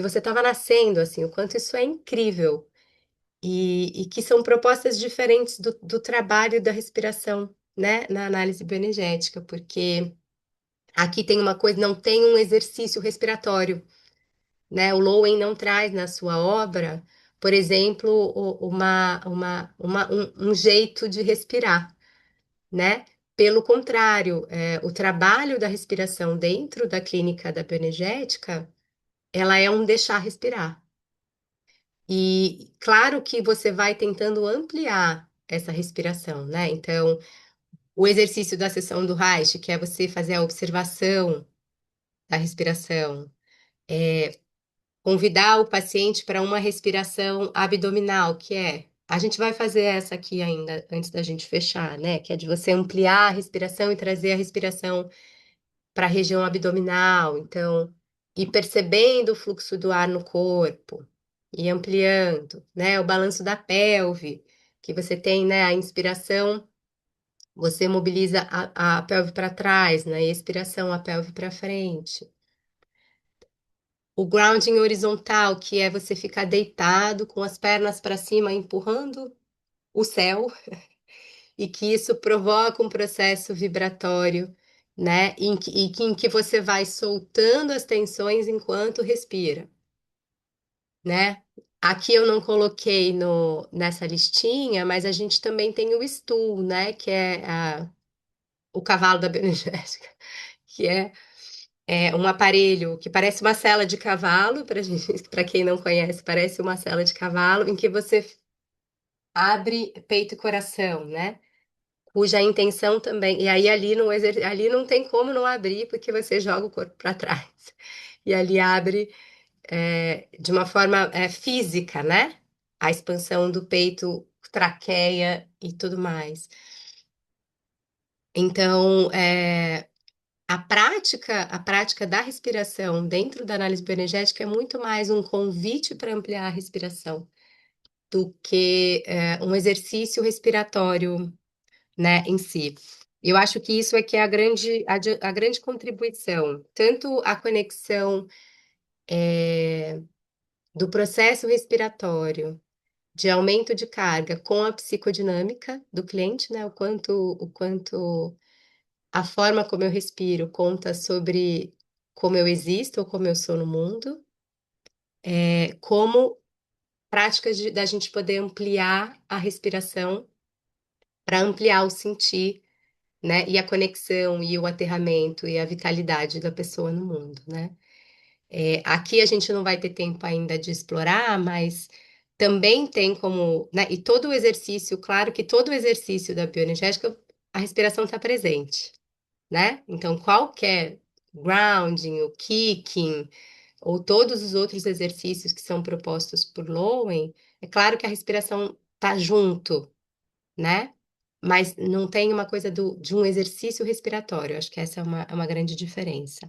você estava nascendo, assim, o quanto isso é incrível. E que são propostas diferentes do trabalho da respiração, né, na análise bioenergética, porque aqui tem uma coisa, não tem um exercício respiratório, né? O Lowen não traz na sua obra, por exemplo, um jeito de respirar, né? Pelo contrário, o trabalho da respiração dentro da clínica da bioenergética, ela é um deixar respirar. E claro que você vai tentando ampliar essa respiração, né? Então, o exercício da sessão do Reich, que é você fazer a observação da respiração, convidar o paciente para uma respiração abdominal, que é, a gente vai fazer essa aqui ainda antes da gente fechar, né? Que é de você ampliar a respiração e trazer a respiração para a região abdominal, então, ir percebendo o fluxo do ar no corpo e ampliando, né? O balanço da pelve, que você tem, né? A inspiração, você mobiliza a pelve para trás, na expiração, a pelve para frente. O grounding horizontal, que é você ficar deitado com as pernas para cima, empurrando o céu, e que isso provoca um processo vibratório, né? Em que você vai soltando as tensões enquanto respira, né? Aqui eu não coloquei nessa listinha, mas a gente também tem o stool, né? Que é o cavalo da bioenergética, que é um aparelho que parece uma sela de cavalo, para gente, para quem não conhece, parece uma sela de cavalo, em que você abre peito e coração, né? Cuja intenção também. E aí ali não tem como não abrir, porque você joga o corpo para trás. E ali abre de uma forma física, né? A expansão do peito, traqueia e tudo mais. Então, a prática da respiração dentro da análise bioenergética é muito mais um convite para ampliar a respiração do que um exercício respiratório, né, em si. Eu acho que isso é que é a grande contribuição, tanto a conexão do processo respiratório, de aumento de carga com a psicodinâmica do cliente, né, o quanto a forma como eu respiro conta sobre como eu existo ou como eu sou no mundo, como práticas da gente poder ampliar a respiração para ampliar o sentir, né? E a conexão e o aterramento e a vitalidade da pessoa no mundo, né? Aqui a gente não vai ter tempo ainda de explorar, mas também tem como, né? E todo o exercício, claro que todo o exercício da bioenergética, a respiração está presente, né? Então, qualquer grounding, o kicking, ou todos os outros exercícios que são propostos por Lowen, é claro que a respiração está junto, né? Mas não tem uma coisa de um exercício respiratório. Acho que essa é uma grande diferença.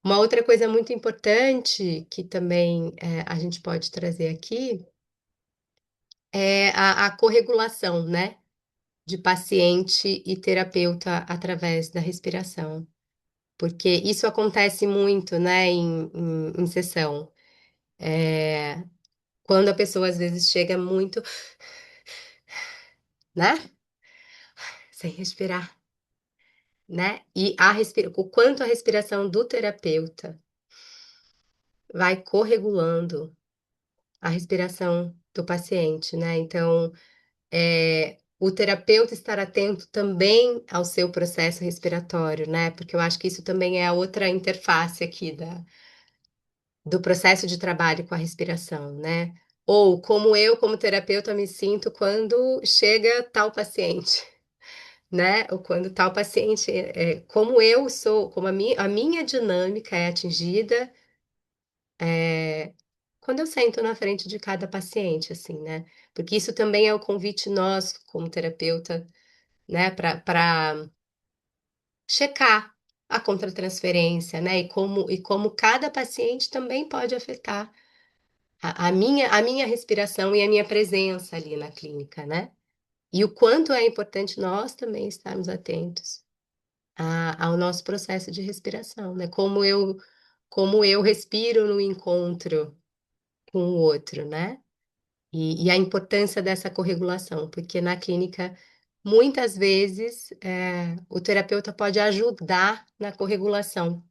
Uma outra coisa muito importante que também a gente pode trazer aqui é a corregulação, né? De paciente e terapeuta através da respiração. Porque isso acontece muito, né, em sessão. É, quando a pessoa às vezes chega muito, né? Sem respirar, né? E o quanto a respiração do terapeuta vai corregulando a respiração do paciente, né? Então, o terapeuta estar atento também ao seu processo respiratório, né? Porque eu acho que isso também é a outra interface aqui do processo de trabalho com a respiração, né? Ou como eu, como terapeuta, me sinto quando chega tal paciente, né? Ou quando tal paciente, como eu sou, como a minha dinâmica é atingida quando eu sento na frente de cada paciente, assim, né? Porque isso também é o convite nosso, como terapeuta, né, para checar a contratransferência, né? E como cada paciente também pode afetar a minha respiração e a minha presença ali na clínica, né? E o quanto é importante nós também estarmos atentos ao nosso processo de respiração, né? Como eu respiro no encontro com o outro, né? E a importância dessa corregulação, porque na clínica, muitas vezes, o terapeuta pode ajudar na corregulação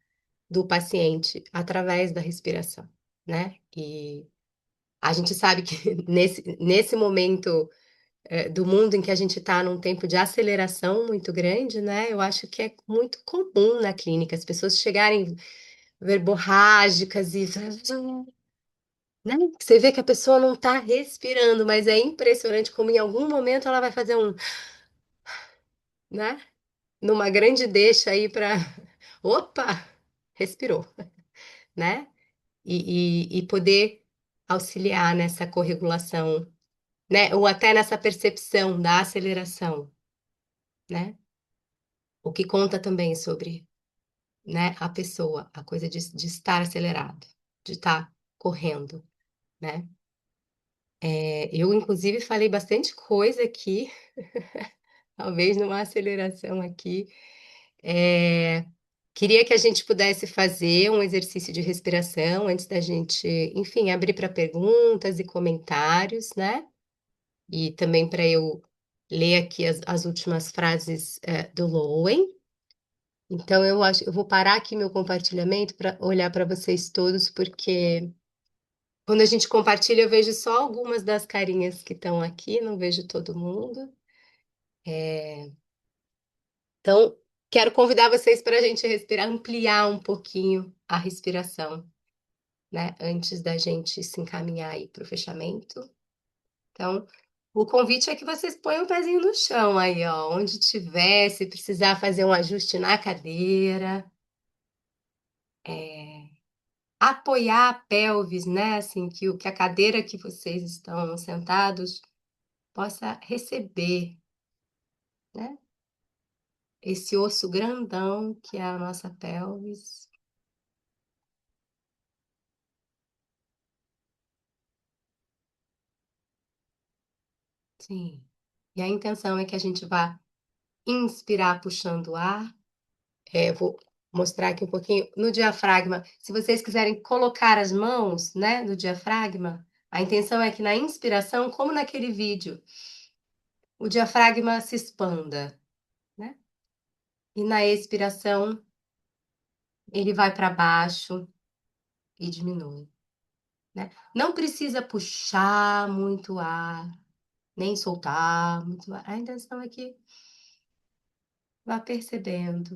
do paciente através da respiração, né? E a gente sabe que nesse momento do mundo em que a gente está num tempo de aceleração muito grande, né? Eu acho que é muito comum na clínica as pessoas chegarem verborrágicas e, né? Você vê que a pessoa não está respirando, mas é impressionante como em algum momento ela vai fazer né? Numa grande deixa aí para, opa, respirou, né? E poder auxiliar nessa corregulação, né? Ou até nessa percepção da aceleração, né? O que conta também sobre, né, a pessoa, a coisa de estar acelerado, de estar correndo, né? Eu, inclusive, falei bastante coisa aqui, talvez numa aceleração aqui. É, Queria que a gente pudesse fazer um exercício de respiração antes da gente, enfim, abrir para perguntas e comentários, né? E também para eu ler aqui as últimas frases, do Lowen. Então, eu vou parar aqui meu compartilhamento para olhar para vocês todos, porque quando a gente compartilha, eu vejo só algumas das carinhas que estão aqui, não vejo todo mundo. Então, quero convidar vocês para a gente respirar, ampliar um pouquinho a respiração, né? Antes da gente se encaminhar aí para o fechamento. Então, o convite é que vocês ponham o pezinho no chão aí, ó, onde tiver, se precisar fazer um ajuste na cadeira, apoiar a pelvis, né? Assim, que a cadeira que vocês estão sentados possa receber, né? Esse osso grandão que é a nossa pelvis. Sim. E a intenção é que a gente vá inspirar puxando o ar. Eu vou mostrar aqui um pouquinho no diafragma. Se vocês quiserem colocar as mãos, né, no diafragma, a intenção é que na inspiração, como naquele vídeo, o diafragma se expanda, né? E na expiração, ele vai para baixo e diminui, né? Não precisa puxar muito ar, nem soltar muito ar. A intenção é que vá percebendo,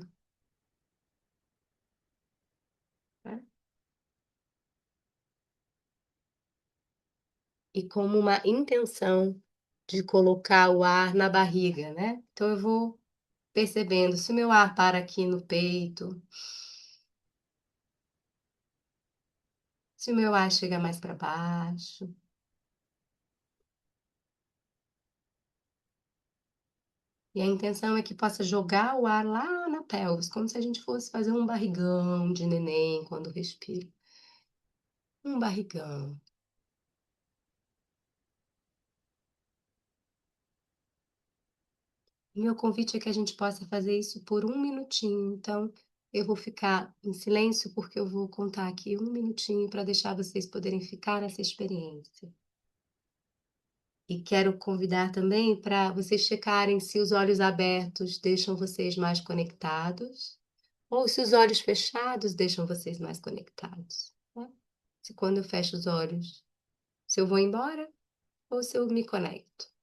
né? E como uma intenção de colocar o ar na barriga, né? Então eu vou percebendo se o meu ar para aqui no peito, se o meu ar chega mais para baixo. E a intenção é que possa jogar o ar lá na pelvis, como se a gente fosse fazer um barrigão de neném quando respira. Um barrigão. E meu convite é que a gente possa fazer isso por um minutinho. Então, eu vou ficar em silêncio porque eu vou contar aqui um minutinho para deixar vocês poderem ficar nessa experiência. E quero convidar também para vocês checarem se os olhos abertos deixam vocês mais conectados, ou se os olhos fechados deixam vocês mais conectados, né? Se quando eu fecho os olhos, se eu vou embora ou se eu me conecto.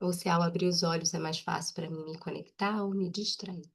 Ou se ao abrir os olhos é mais fácil para mim me conectar ou me distrair.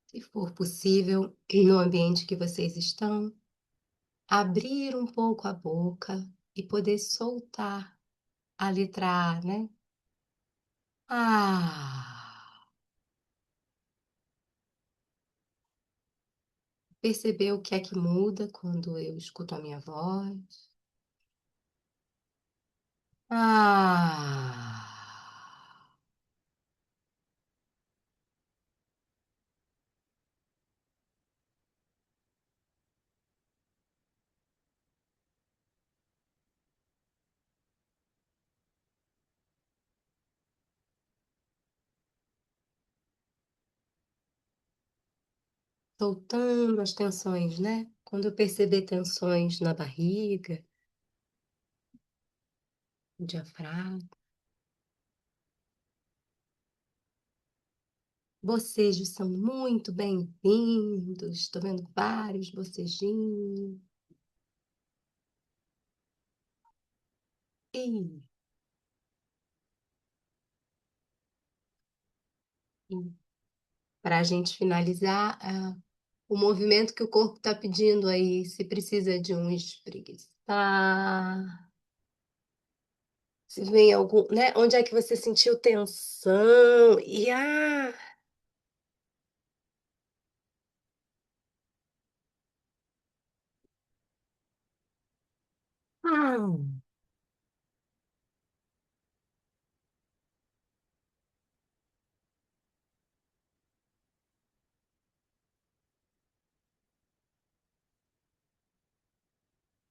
se for possível, no ambiente que vocês estão, abrir um pouco a boca e poder soltar a letra A, né? Ah, perceber o que é que muda quando eu escuto a minha voz. Ah, soltando as tensões, né? Quando eu perceber tensões na barriga, no diafragma, bocejos são muito bem-vindos. Estou vendo vários bocejinhos. E para a gente finalizar, o movimento que o corpo está pedindo aí, se precisa de um espreguiçar, se vem algum, né? Onde é que você sentiu tensão? E ah.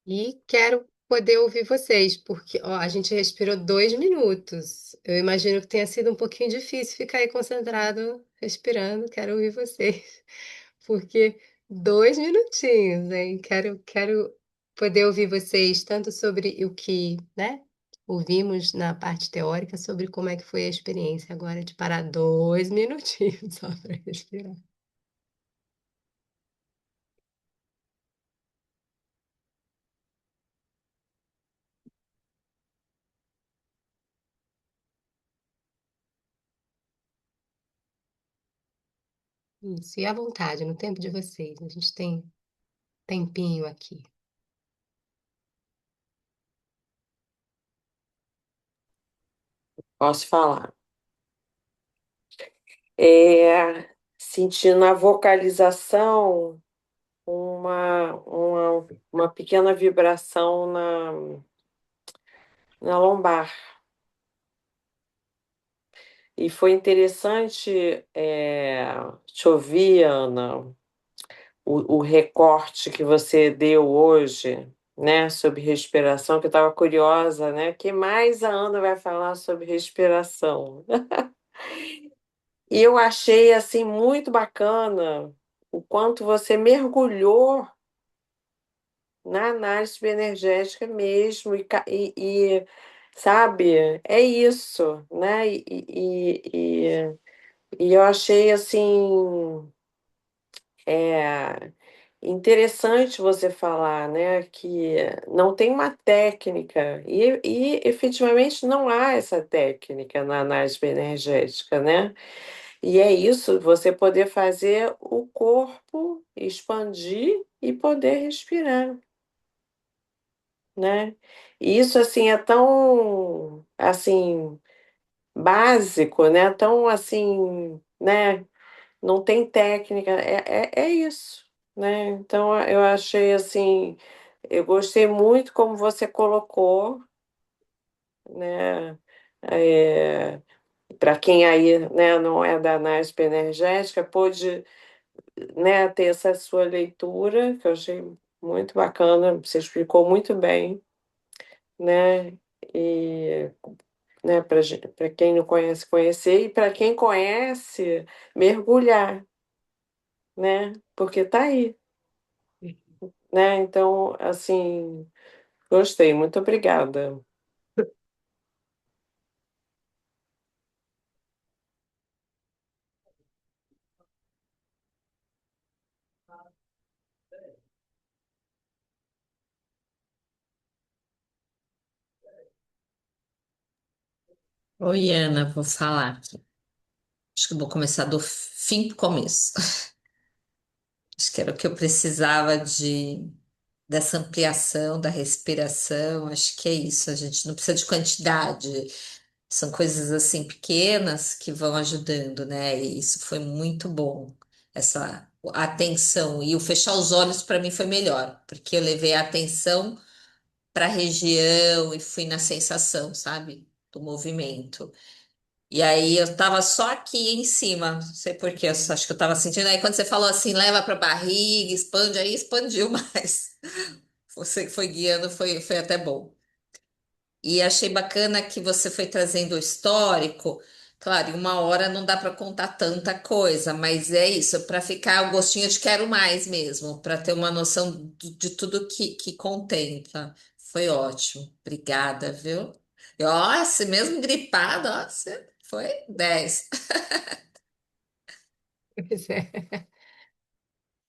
E quero poder ouvir vocês, porque ó, a gente respirou 2 minutos. Eu imagino que tenha sido um pouquinho difícil ficar aí concentrado, respirando. Quero ouvir vocês, porque 2 minutinhos, hein? Quero poder ouvir vocês tanto sobre o que, né, ouvimos na parte teórica, sobre como é que foi a experiência agora de parar 2 minutinhos só para respirar. Isso, e à vontade, no tempo de vocês. A gente tem tempinho aqui. Posso falar? É, sentindo a vocalização, uma pequena vibração na lombar. E foi interessante te ouvir, Ana, o recorte que você deu hoje, né, sobre respiração, que eu estava curiosa, né? O que mais a Ana vai falar sobre respiração? E eu achei assim muito bacana o quanto você mergulhou na análise bioenergética mesmo sabe, é isso, né? E eu achei assim interessante você falar, né, que não tem uma técnica e efetivamente não há essa técnica na análise bioenergética, né? E é isso, você poder fazer o corpo expandir e poder respirar, né? E isso assim é tão assim básico, né? Tão assim, né? Não tem técnica, é isso, né? Então eu achei assim, eu gostei muito como você colocou, né? Para quem aí, né, não é da análise energética, pôde, né, ter essa sua leitura, que eu achei muito bacana, você explicou muito bem, né? E, né, para quem não conhece, conhecer, e para quem conhece, mergulhar, né? Porque tá aí, né? Então, assim, gostei, muito obrigada. Oi, Ana, vou falar aqui. Acho que eu vou começar do fim para o começo. Acho que era o que eu precisava dessa ampliação da respiração. Acho que é isso. A gente não precisa de quantidade. São coisas assim pequenas que vão ajudando, né? E isso foi muito bom. Essa atenção. E o fechar os olhos para mim foi melhor, porque eu levei a atenção para a região e fui na sensação, sabe? Do movimento. E aí eu tava só aqui em cima, não sei por quê, eu acho que eu tava sentindo. Aí quando você falou assim, leva para barriga, expande, aí expandiu mais. Você que foi guiando, foi até bom. E achei bacana que você foi trazendo o histórico. Claro, em uma hora não dá para contar tanta coisa, mas é isso, para ficar o gostinho de quero mais mesmo, para ter uma noção de tudo que contempla. Foi ótimo. Obrigada, viu? E, ó, se mesmo gripado, ó, você foi 10. Pois é.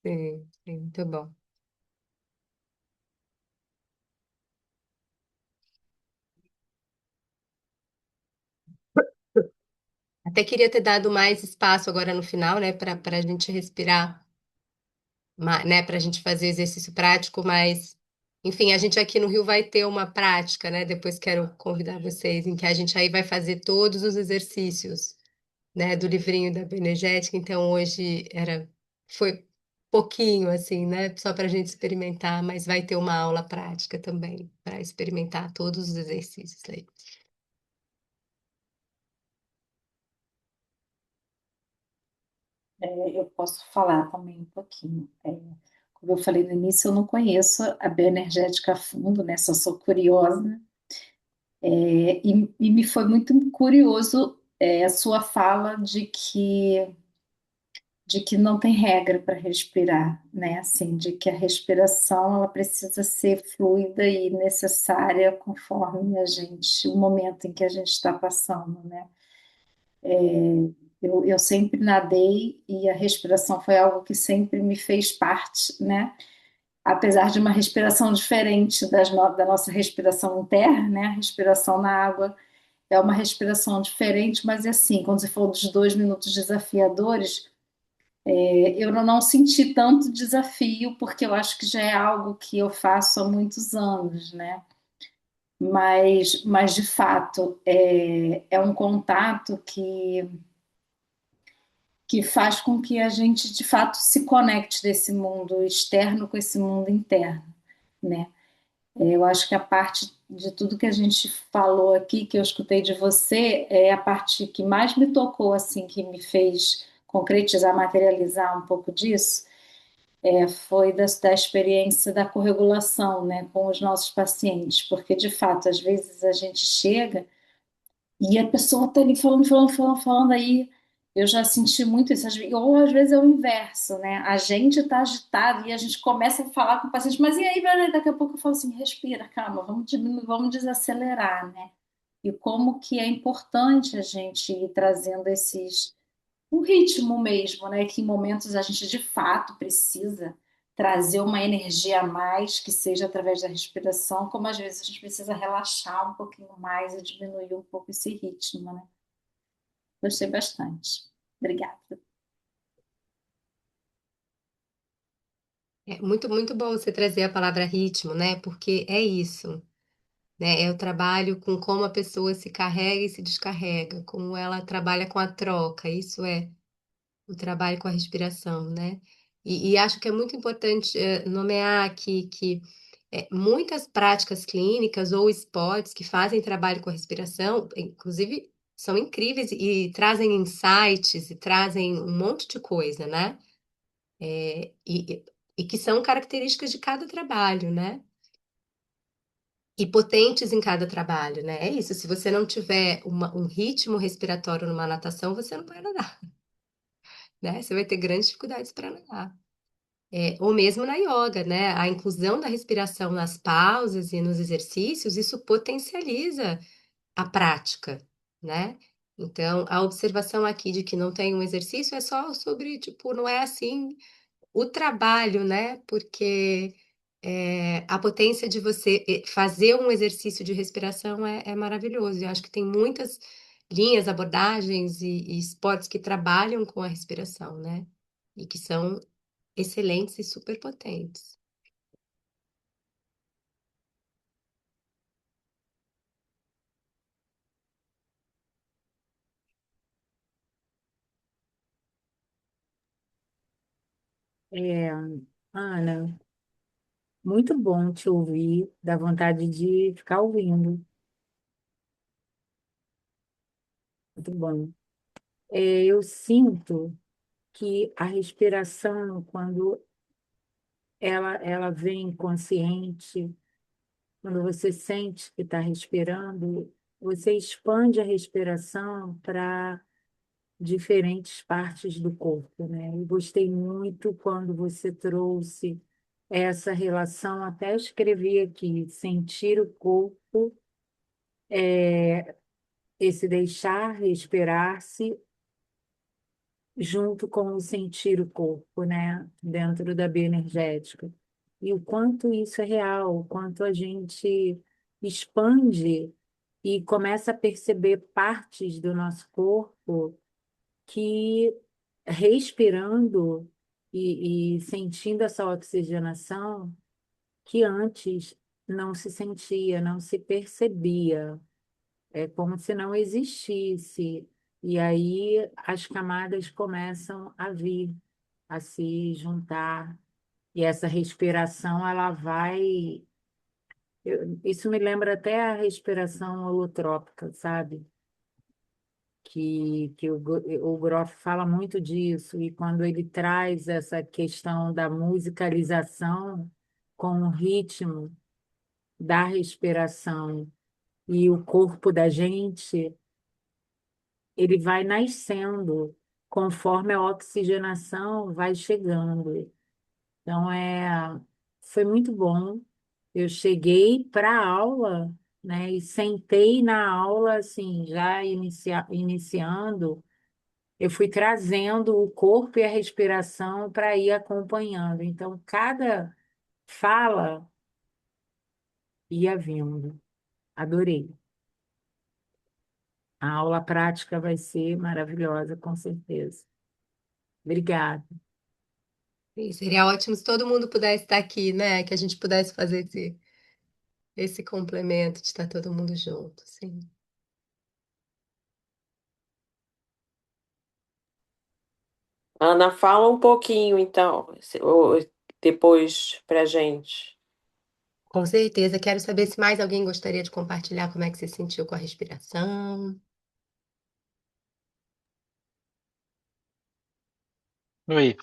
Sim, sim, muito bom. Até queria ter dado mais espaço agora no final, né, para a gente respirar, né, para a gente fazer exercício prático, mas, enfim, a gente aqui no Rio vai ter uma prática, né, depois quero convidar vocês, em que a gente aí vai fazer todos os exercícios, né, do livrinho da Bioenergética, então hoje foi pouquinho, assim, né, só para a gente experimentar, mas vai ter uma aula prática também, para experimentar todos os exercícios aí. Eu posso falar também um pouquinho. Como eu falei no início, eu não conheço a bioenergética a fundo, né? Só sou curiosa. E me foi muito curioso a sua fala de que não tem regra para respirar, né? Assim, de que a respiração ela precisa ser fluida e necessária conforme o momento em que a gente está passando, né? Eu sempre nadei e a respiração foi algo que sempre me fez parte, né? Apesar de uma respiração diferente da nossa respiração interna, né? A respiração na água é uma respiração diferente, mas é assim, quando você falou dos 2 minutos desafiadores, eu não senti tanto desafio, porque eu acho que já é algo que eu faço há muitos anos, né? Mas de fato, é um contato que faz com que a gente, de fato, se conecte desse mundo externo com esse mundo interno, né? Eu acho que a parte de tudo que a gente falou aqui, que eu escutei de você, é a parte que mais me tocou, assim, que me fez concretizar, materializar um pouco disso, foi da experiência da corregulação, né, com os nossos pacientes, porque de fato, às vezes a gente chega e a pessoa está ali falando, falando, falando, falando, aí eu já senti muito isso, ou às vezes é o inverso, né? A gente está agitado e a gente começa a falar com o paciente, mas e aí, Valéria? Daqui a pouco eu falo assim, respira, calma, vamos diminuir, vamos desacelerar, né? E como que é importante a gente ir trazendo um ritmo mesmo, né? Que em momentos a gente de fato precisa trazer uma energia a mais, que seja através da respiração, como às vezes a gente precisa relaxar um pouquinho mais e diminuir um pouco esse ritmo, né? Gostei bastante. Obrigada. É muito, muito bom você trazer a palavra ritmo, né? Porque é isso, né? É o trabalho com como a pessoa se carrega e se descarrega, como ela trabalha com a troca. Isso é o trabalho com a respiração, né? E acho que é muito importante nomear aqui que muitas práticas clínicas ou esportes que fazem trabalho com a respiração, inclusive, são incríveis e trazem insights e trazem um monte de coisa, né? E que são características de cada trabalho, né? E potentes em cada trabalho, né? É isso. Se você não tiver um ritmo respiratório numa natação, você não vai nadar, né? Você vai ter grandes dificuldades para nadar. Ou mesmo na yoga, né? A inclusão da respiração nas pausas e nos exercícios, isso potencializa a prática, né? Então, a observação aqui de que não tem um exercício é só sobre, tipo, não é assim o trabalho, né? Porque a potência de você fazer um exercício de respiração é maravilhoso. Eu acho que tem muitas linhas, abordagens e esportes que trabalham com a respiração, né? E que são excelentes e super potentes. É, Ana, muito bom te ouvir, dá vontade de ficar ouvindo. Muito bom. Eu sinto que a respiração, quando ela vem consciente, quando você sente que está respirando, você expande a respiração para diferentes partes do corpo, né? Eu gostei muito quando você trouxe essa relação, até escrevi aqui, sentir o corpo, esse deixar respirar-se junto com o sentir o corpo, né? Dentro da bioenergética. E o quanto isso é real, o quanto a gente expande e começa a perceber partes do nosso corpo que respirando e sentindo essa oxigenação que antes não se sentia, não se percebia. É como se não existisse. E aí as camadas começam a vir, a se juntar. E essa respiração, ela vai. Isso me lembra até a respiração holotrópica, sabe? Que o Groff fala muito disso, e quando ele traz essa questão da musicalização com o ritmo da respiração e o corpo da gente, ele vai nascendo conforme a oxigenação vai chegando. Então, foi muito bom. Eu cheguei para a aula, né, e sentei na aula, assim, já iniciando. Eu fui trazendo o corpo e a respiração para ir acompanhando. Então, cada fala ia vindo. Adorei. A aula prática vai ser maravilhosa, com certeza. Obrigada. E seria ótimo se todo mundo pudesse estar aqui, né? Que a gente pudesse fazer esse complemento de estar todo mundo junto, sim. Ana, fala um pouquinho, então, depois pra gente. Com certeza. Quero saber se mais alguém gostaria de compartilhar como é que se sentiu com a respiração. Oi,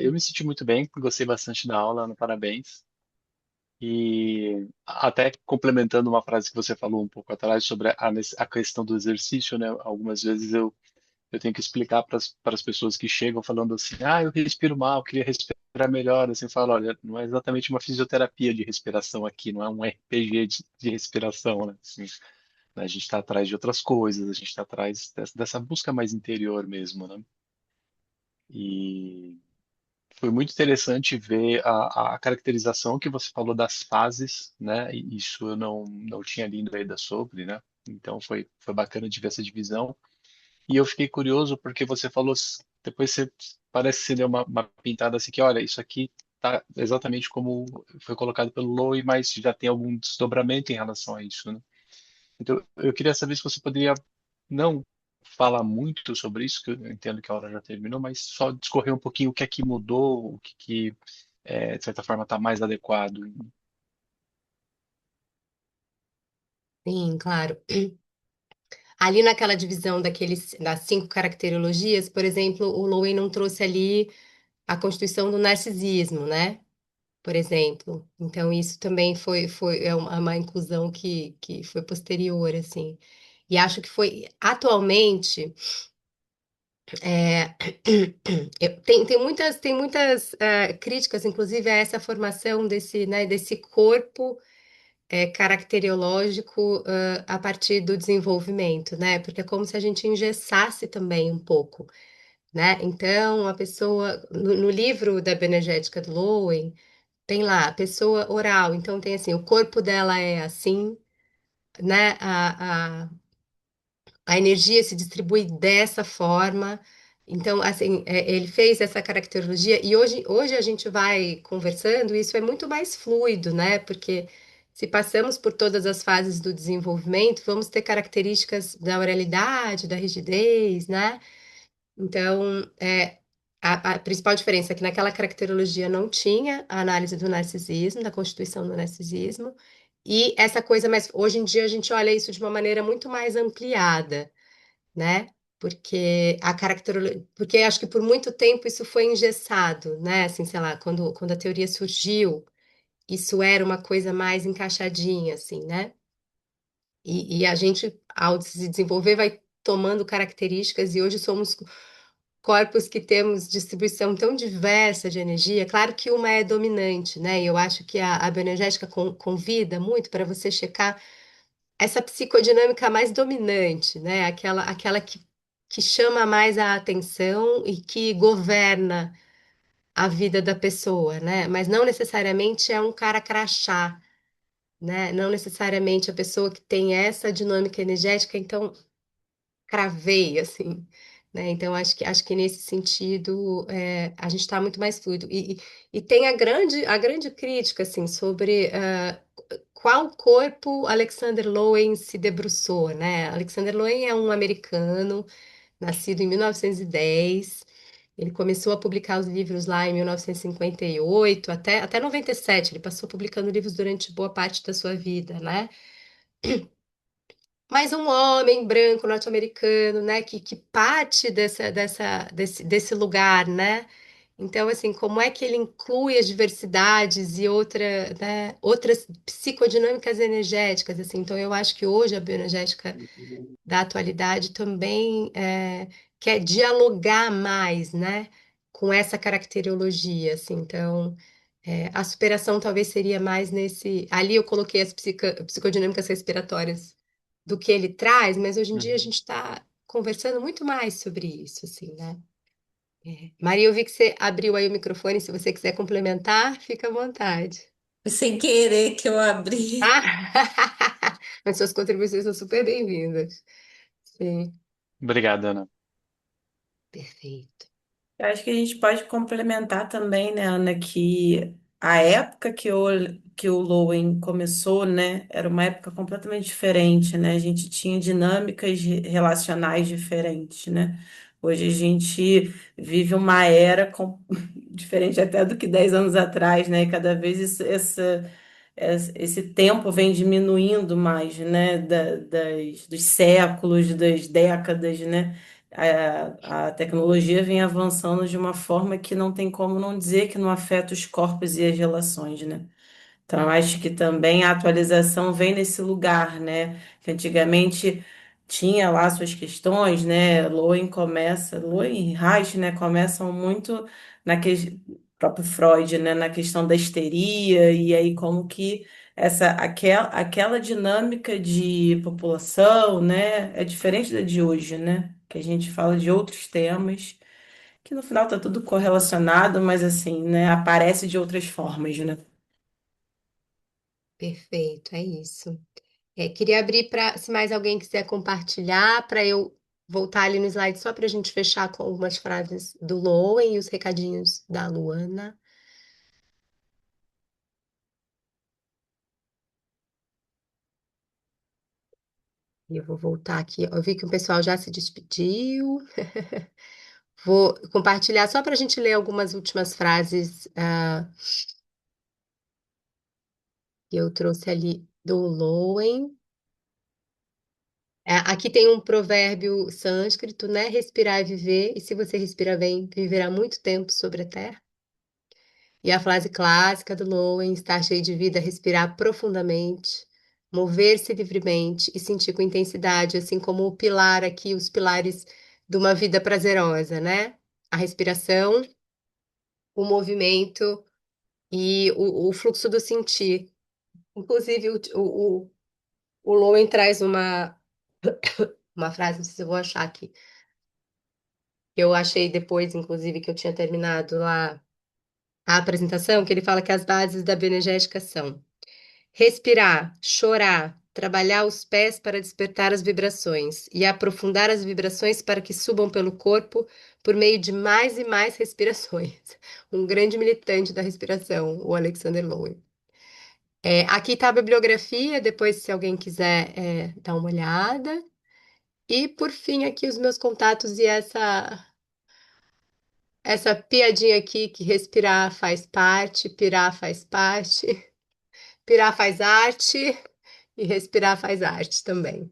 eu me senti muito bem, gostei bastante da aula, no parabéns. E até complementando uma frase que você falou um pouco atrás sobre a questão do exercício, né? Algumas vezes eu tenho que explicar para as pessoas que chegam falando assim, eu respiro mal, queria respirar melhor. Assim, eu falo, olha, não é exatamente uma fisioterapia de respiração aqui, não é um RPG de respiração, né? Assim, a gente está atrás de outras coisas, a gente está atrás dessa busca mais interior mesmo, né? E foi muito interessante ver a caracterização que você falou das fases, né? E isso eu não tinha lido ainda sobre, né? Então foi bacana de ver essa divisão. E eu fiquei curioso porque você falou, depois você parece que você deu uma pintada assim que, olha, isso aqui tá exatamente como foi colocado pelo Lowe, mas já tem algum desdobramento em relação a isso, né? Então, eu queria saber se você poderia não falar muito sobre isso, que eu entendo que a hora já terminou, mas só discorrer um pouquinho o que é que mudou, de certa forma, está mais adequado. Sim, claro. Ali naquela divisão das 5 caracterologias, por exemplo, o Lowen não trouxe ali a constituição do narcisismo, né? Por exemplo. Então, isso também é uma inclusão que foi posterior, assim. E acho que foi, atualmente, é, tem muitas críticas, inclusive, a essa formação desse corpo caracteriológico a partir do desenvolvimento, né? Porque é como se a gente engessasse também um pouco, né? Então, a pessoa, no livro da bioenergética do Lowen, tem lá a pessoa oral, então tem assim, o corpo dela é assim, né? A energia se distribui dessa forma, Então, assim, ele fez essa caracterologia e hoje a gente vai conversando, e isso é muito mais fluido, né? Porque se passamos por todas as fases do desenvolvimento, vamos ter características da oralidade, da rigidez, né? Então, a principal diferença é que naquela caracterologia não tinha a análise do narcisismo, da constituição do narcisismo, e essa coisa, mas hoje em dia a gente olha isso de uma maneira muito mais ampliada, né? Porque acho que por muito tempo isso foi engessado, né? Assim, sei lá, quando a teoria surgiu, isso era uma coisa mais encaixadinha, assim, né? E a gente, ao se desenvolver, vai tomando características, e hoje somos corpos que temos distribuição tão diversa de energia. Claro que uma é dominante, né? E eu acho que a bioenergética convida muito para você checar essa psicodinâmica mais dominante, né? Aquela que chama mais a atenção e que governa a vida da pessoa, né? Mas não necessariamente é um cara crachá, né? Não necessariamente a pessoa que tem essa dinâmica energética, então cravei, assim, né? Então, acho que nesse sentido a gente está muito mais fluido. E tem a grande crítica, assim, sobre qual corpo Alexander Lowen se debruçou, né? Alexander Lowen é um americano, nascido em 1910. Ele começou a publicar os livros lá em 1958, até 97. Ele passou publicando livros durante boa parte da sua vida, né? Mas um homem branco norte-americano, né, que parte desse lugar, né? Então, assim, como é que ele inclui as diversidades e outras psicodinâmicas energéticas, assim? Então, eu acho que hoje a bioenergética da atualidade também quer dialogar mais, né, com essa caracterologia, assim. Então, a superação talvez seria mais nesse. Ali eu coloquei as psicodinâmicas respiratórias do que ele traz, mas hoje em dia a Uhum. gente está conversando muito mais sobre isso, assim, né? Maria, eu vi que você abriu aí o microfone, se você quiser complementar, fica à vontade. Foi sem querer que eu abri. Ah! Mas suas contribuições são super bem-vindas. Sim, Obrigado, Ana. perfeito. Eu acho que a gente pode complementar também, né, Ana, que a época que o Lowen começou, né, era uma época completamente diferente, né? A gente tinha dinâmicas relacionais diferentes, né? Hoje a gente vive uma era diferente até do que 10 anos atrás, né? E cada vez esse tempo vem diminuindo mais, né? Dos séculos, das décadas, né? A tecnologia vem avançando de uma forma que não tem como não dizer que não afeta os corpos e as relações, né? Então, eu acho que também a atualização vem nesse lugar, né? Que antigamente tinha lá suas questões, né? Lowen e Reich, né? Começam muito naquele próprio Freud, né? Na questão da histeria, e aí como que aquela dinâmica de população, né? É diferente da de hoje, né? Que a gente fala de outros temas, que no final tá tudo correlacionado, mas assim, né? Aparece de outras formas, né? Perfeito, é isso. Queria abrir para, se mais alguém quiser compartilhar, para eu voltar ali no slide só para a gente fechar com algumas frases do Loen e os recadinhos da Luana. E eu vou voltar aqui. Eu vi que o pessoal já se despediu. Vou compartilhar só para a gente ler algumas últimas frases que eu trouxe ali do Loen. Aqui tem um provérbio sânscrito, né? Respirar é viver, e se você respira bem, viverá muito tempo sobre a terra. E a frase clássica do Lowen, estar cheio de vida, respirar profundamente, mover-se livremente e sentir com intensidade, assim como o pilar aqui, os pilares de uma vida prazerosa, né? A respiração, o movimento e o fluxo do sentir. Inclusive, o Lowen traz uma frase, não sei se eu vou achar aqui, que eu achei depois, inclusive, que eu tinha terminado lá a apresentação, que ele fala que as bases da bioenergética são respirar, chorar, trabalhar os pés para despertar as vibrações e aprofundar as vibrações para que subam pelo corpo por meio de mais e mais respirações. Um grande militante da respiração, o Alexander Lowen. Aqui está a bibliografia, depois, se alguém quiser dar uma olhada. E, por fim, aqui os meus contatos e essa piadinha aqui que respirar faz parte, pirar faz parte, pirar faz arte e respirar faz arte também.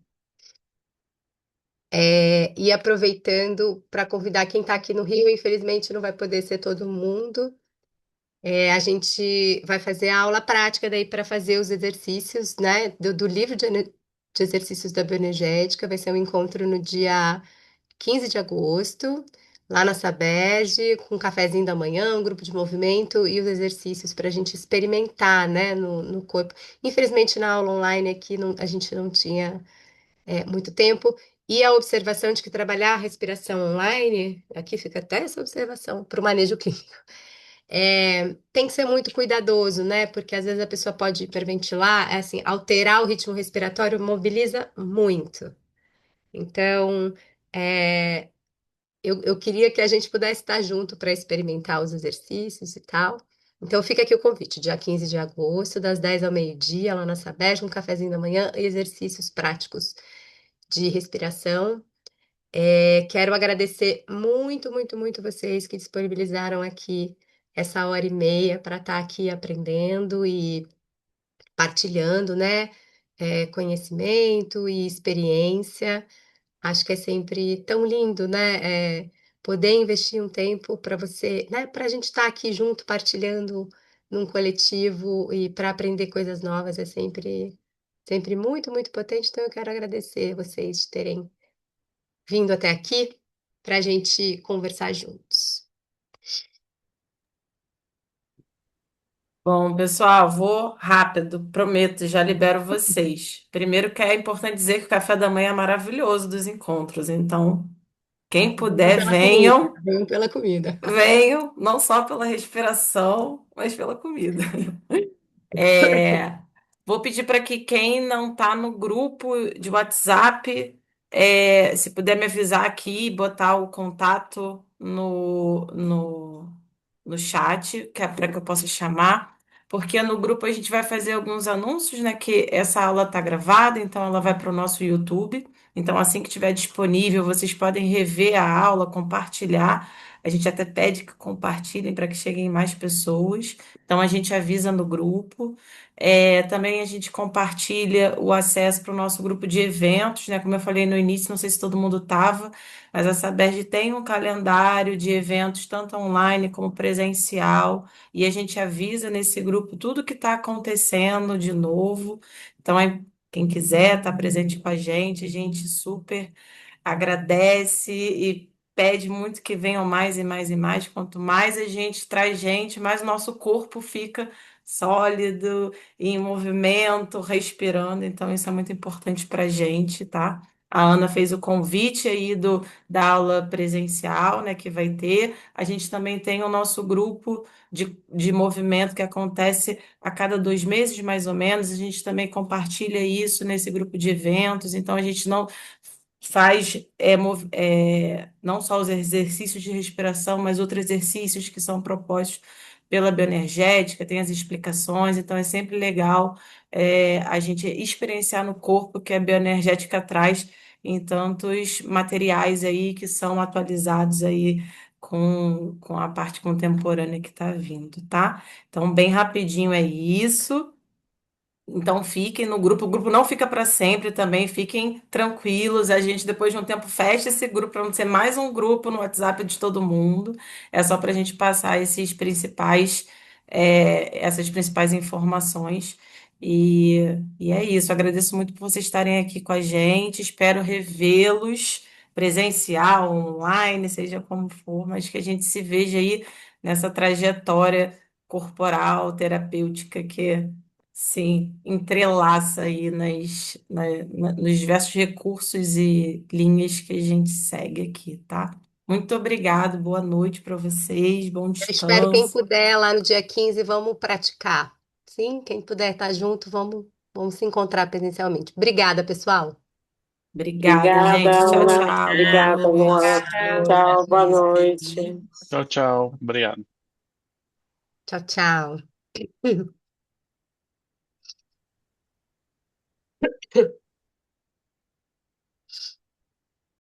E aproveitando para convidar quem está aqui no Rio, infelizmente não vai poder ser todo mundo. A gente vai fazer a aula prática daí para fazer os exercícios, né, do livro de exercícios da bioenergética. Vai ser um encontro no dia 15 de agosto, lá na Sabesp, com um cafezinho da manhã, um grupo de movimento e os exercícios para a gente experimentar, né, no corpo. Infelizmente, na aula online aqui a gente não tinha muito tempo. E a observação de que trabalhar a respiração online, aqui fica até essa observação para o manejo clínico, tem que ser muito cuidadoso, né? Porque às vezes a pessoa pode hiperventilar, assim, alterar o ritmo respiratório mobiliza muito. Então, é, eu queria que a gente pudesse estar junto para experimentar os exercícios e tal. Então, fica aqui o convite, dia 15 de agosto, das 10 ao meio-dia, lá na Sabesp, um cafezinho da manhã e exercícios práticos de respiração. Quero agradecer muito, muito, muito vocês que disponibilizaram aqui essa hora e meia para estar aqui aprendendo e partilhando, né, conhecimento e experiência. Acho que é sempre tão lindo, né, poder investir um tempo para você, né, para a gente estar aqui junto, partilhando num coletivo e para aprender coisas novas é sempre, sempre muito, muito potente. Então, eu quero agradecer vocês de terem vindo até aqui para a gente conversar juntos. Bom, pessoal, vou rápido, prometo, já libero vocês. Primeiro que é importante dizer que o café da manhã é maravilhoso dos encontros, então, quem Venham puder, pela comida, venham, venham pela comida. venham, não só pela respiração, mas pela comida. É, vou pedir para que quem não está no grupo de WhatsApp, se puder me avisar aqui, botar o contato no chat, que é para que eu possa chamar, porque no grupo a gente vai fazer alguns anúncios, né? Que essa aula está gravada, então ela vai para o nosso YouTube. Então, assim que estiver disponível, vocês podem rever a aula, compartilhar. A gente até pede que compartilhem para que cheguem mais pessoas. Então, a gente avisa no grupo. Também a gente compartilha o acesso para o nosso grupo de eventos, né? Como eu falei no início, não sei se todo mundo estava, mas a Saberj tem um calendário de eventos, tanto online como presencial, e a gente avisa nesse grupo tudo que está acontecendo de novo. Então, aí, quem quiser estar presente com a gente super agradece e pede muito que venham mais e mais e mais. Quanto mais a gente traz gente, mais o nosso corpo fica sólido, em movimento, respirando. Então, isso é muito importante para a gente, tá? A Ana fez o convite aí da aula presencial, né, que vai ter. A gente também tem o nosso grupo de movimento que acontece a cada 2 meses, mais ou menos. A gente também compartilha isso nesse grupo de eventos. Então, a gente não faz não só os exercícios de respiração, mas outros exercícios que são propostos pela bioenergética, tem as explicações, então é sempre legal a gente experienciar no corpo o que a bioenergética traz em tantos materiais aí que são atualizados aí com a parte contemporânea que está vindo, tá? Então, bem rapidinho é isso. Então fiquem no grupo, o grupo não fica para sempre também, fiquem tranquilos. A gente depois de um tempo fecha esse grupo para não ser mais um grupo no WhatsApp de todo mundo. É só para a gente passar essas principais informações. E é isso. Agradeço muito por vocês estarem aqui com a gente. Espero revê-los presencial, online, seja como for, mas que a gente se veja aí nessa trajetória corporal, terapêutica que sim, entrelaça aí nos diversos recursos e linhas que a gente segue aqui, tá? Muito obrigado, boa noite para vocês, bom Eu espero quem descanso. puder lá no dia 15, vamos praticar. Sim, quem puder estar junto, vamos Vamos se encontrar presencialmente. Obrigada, pessoal. Obrigada, Obrigada, gente. Tchau, Ana. tchau. Boa Obrigada, Luana. noite. Tchau, boa noite. Tchau, tchau. Obrigado. Tchau, tchau.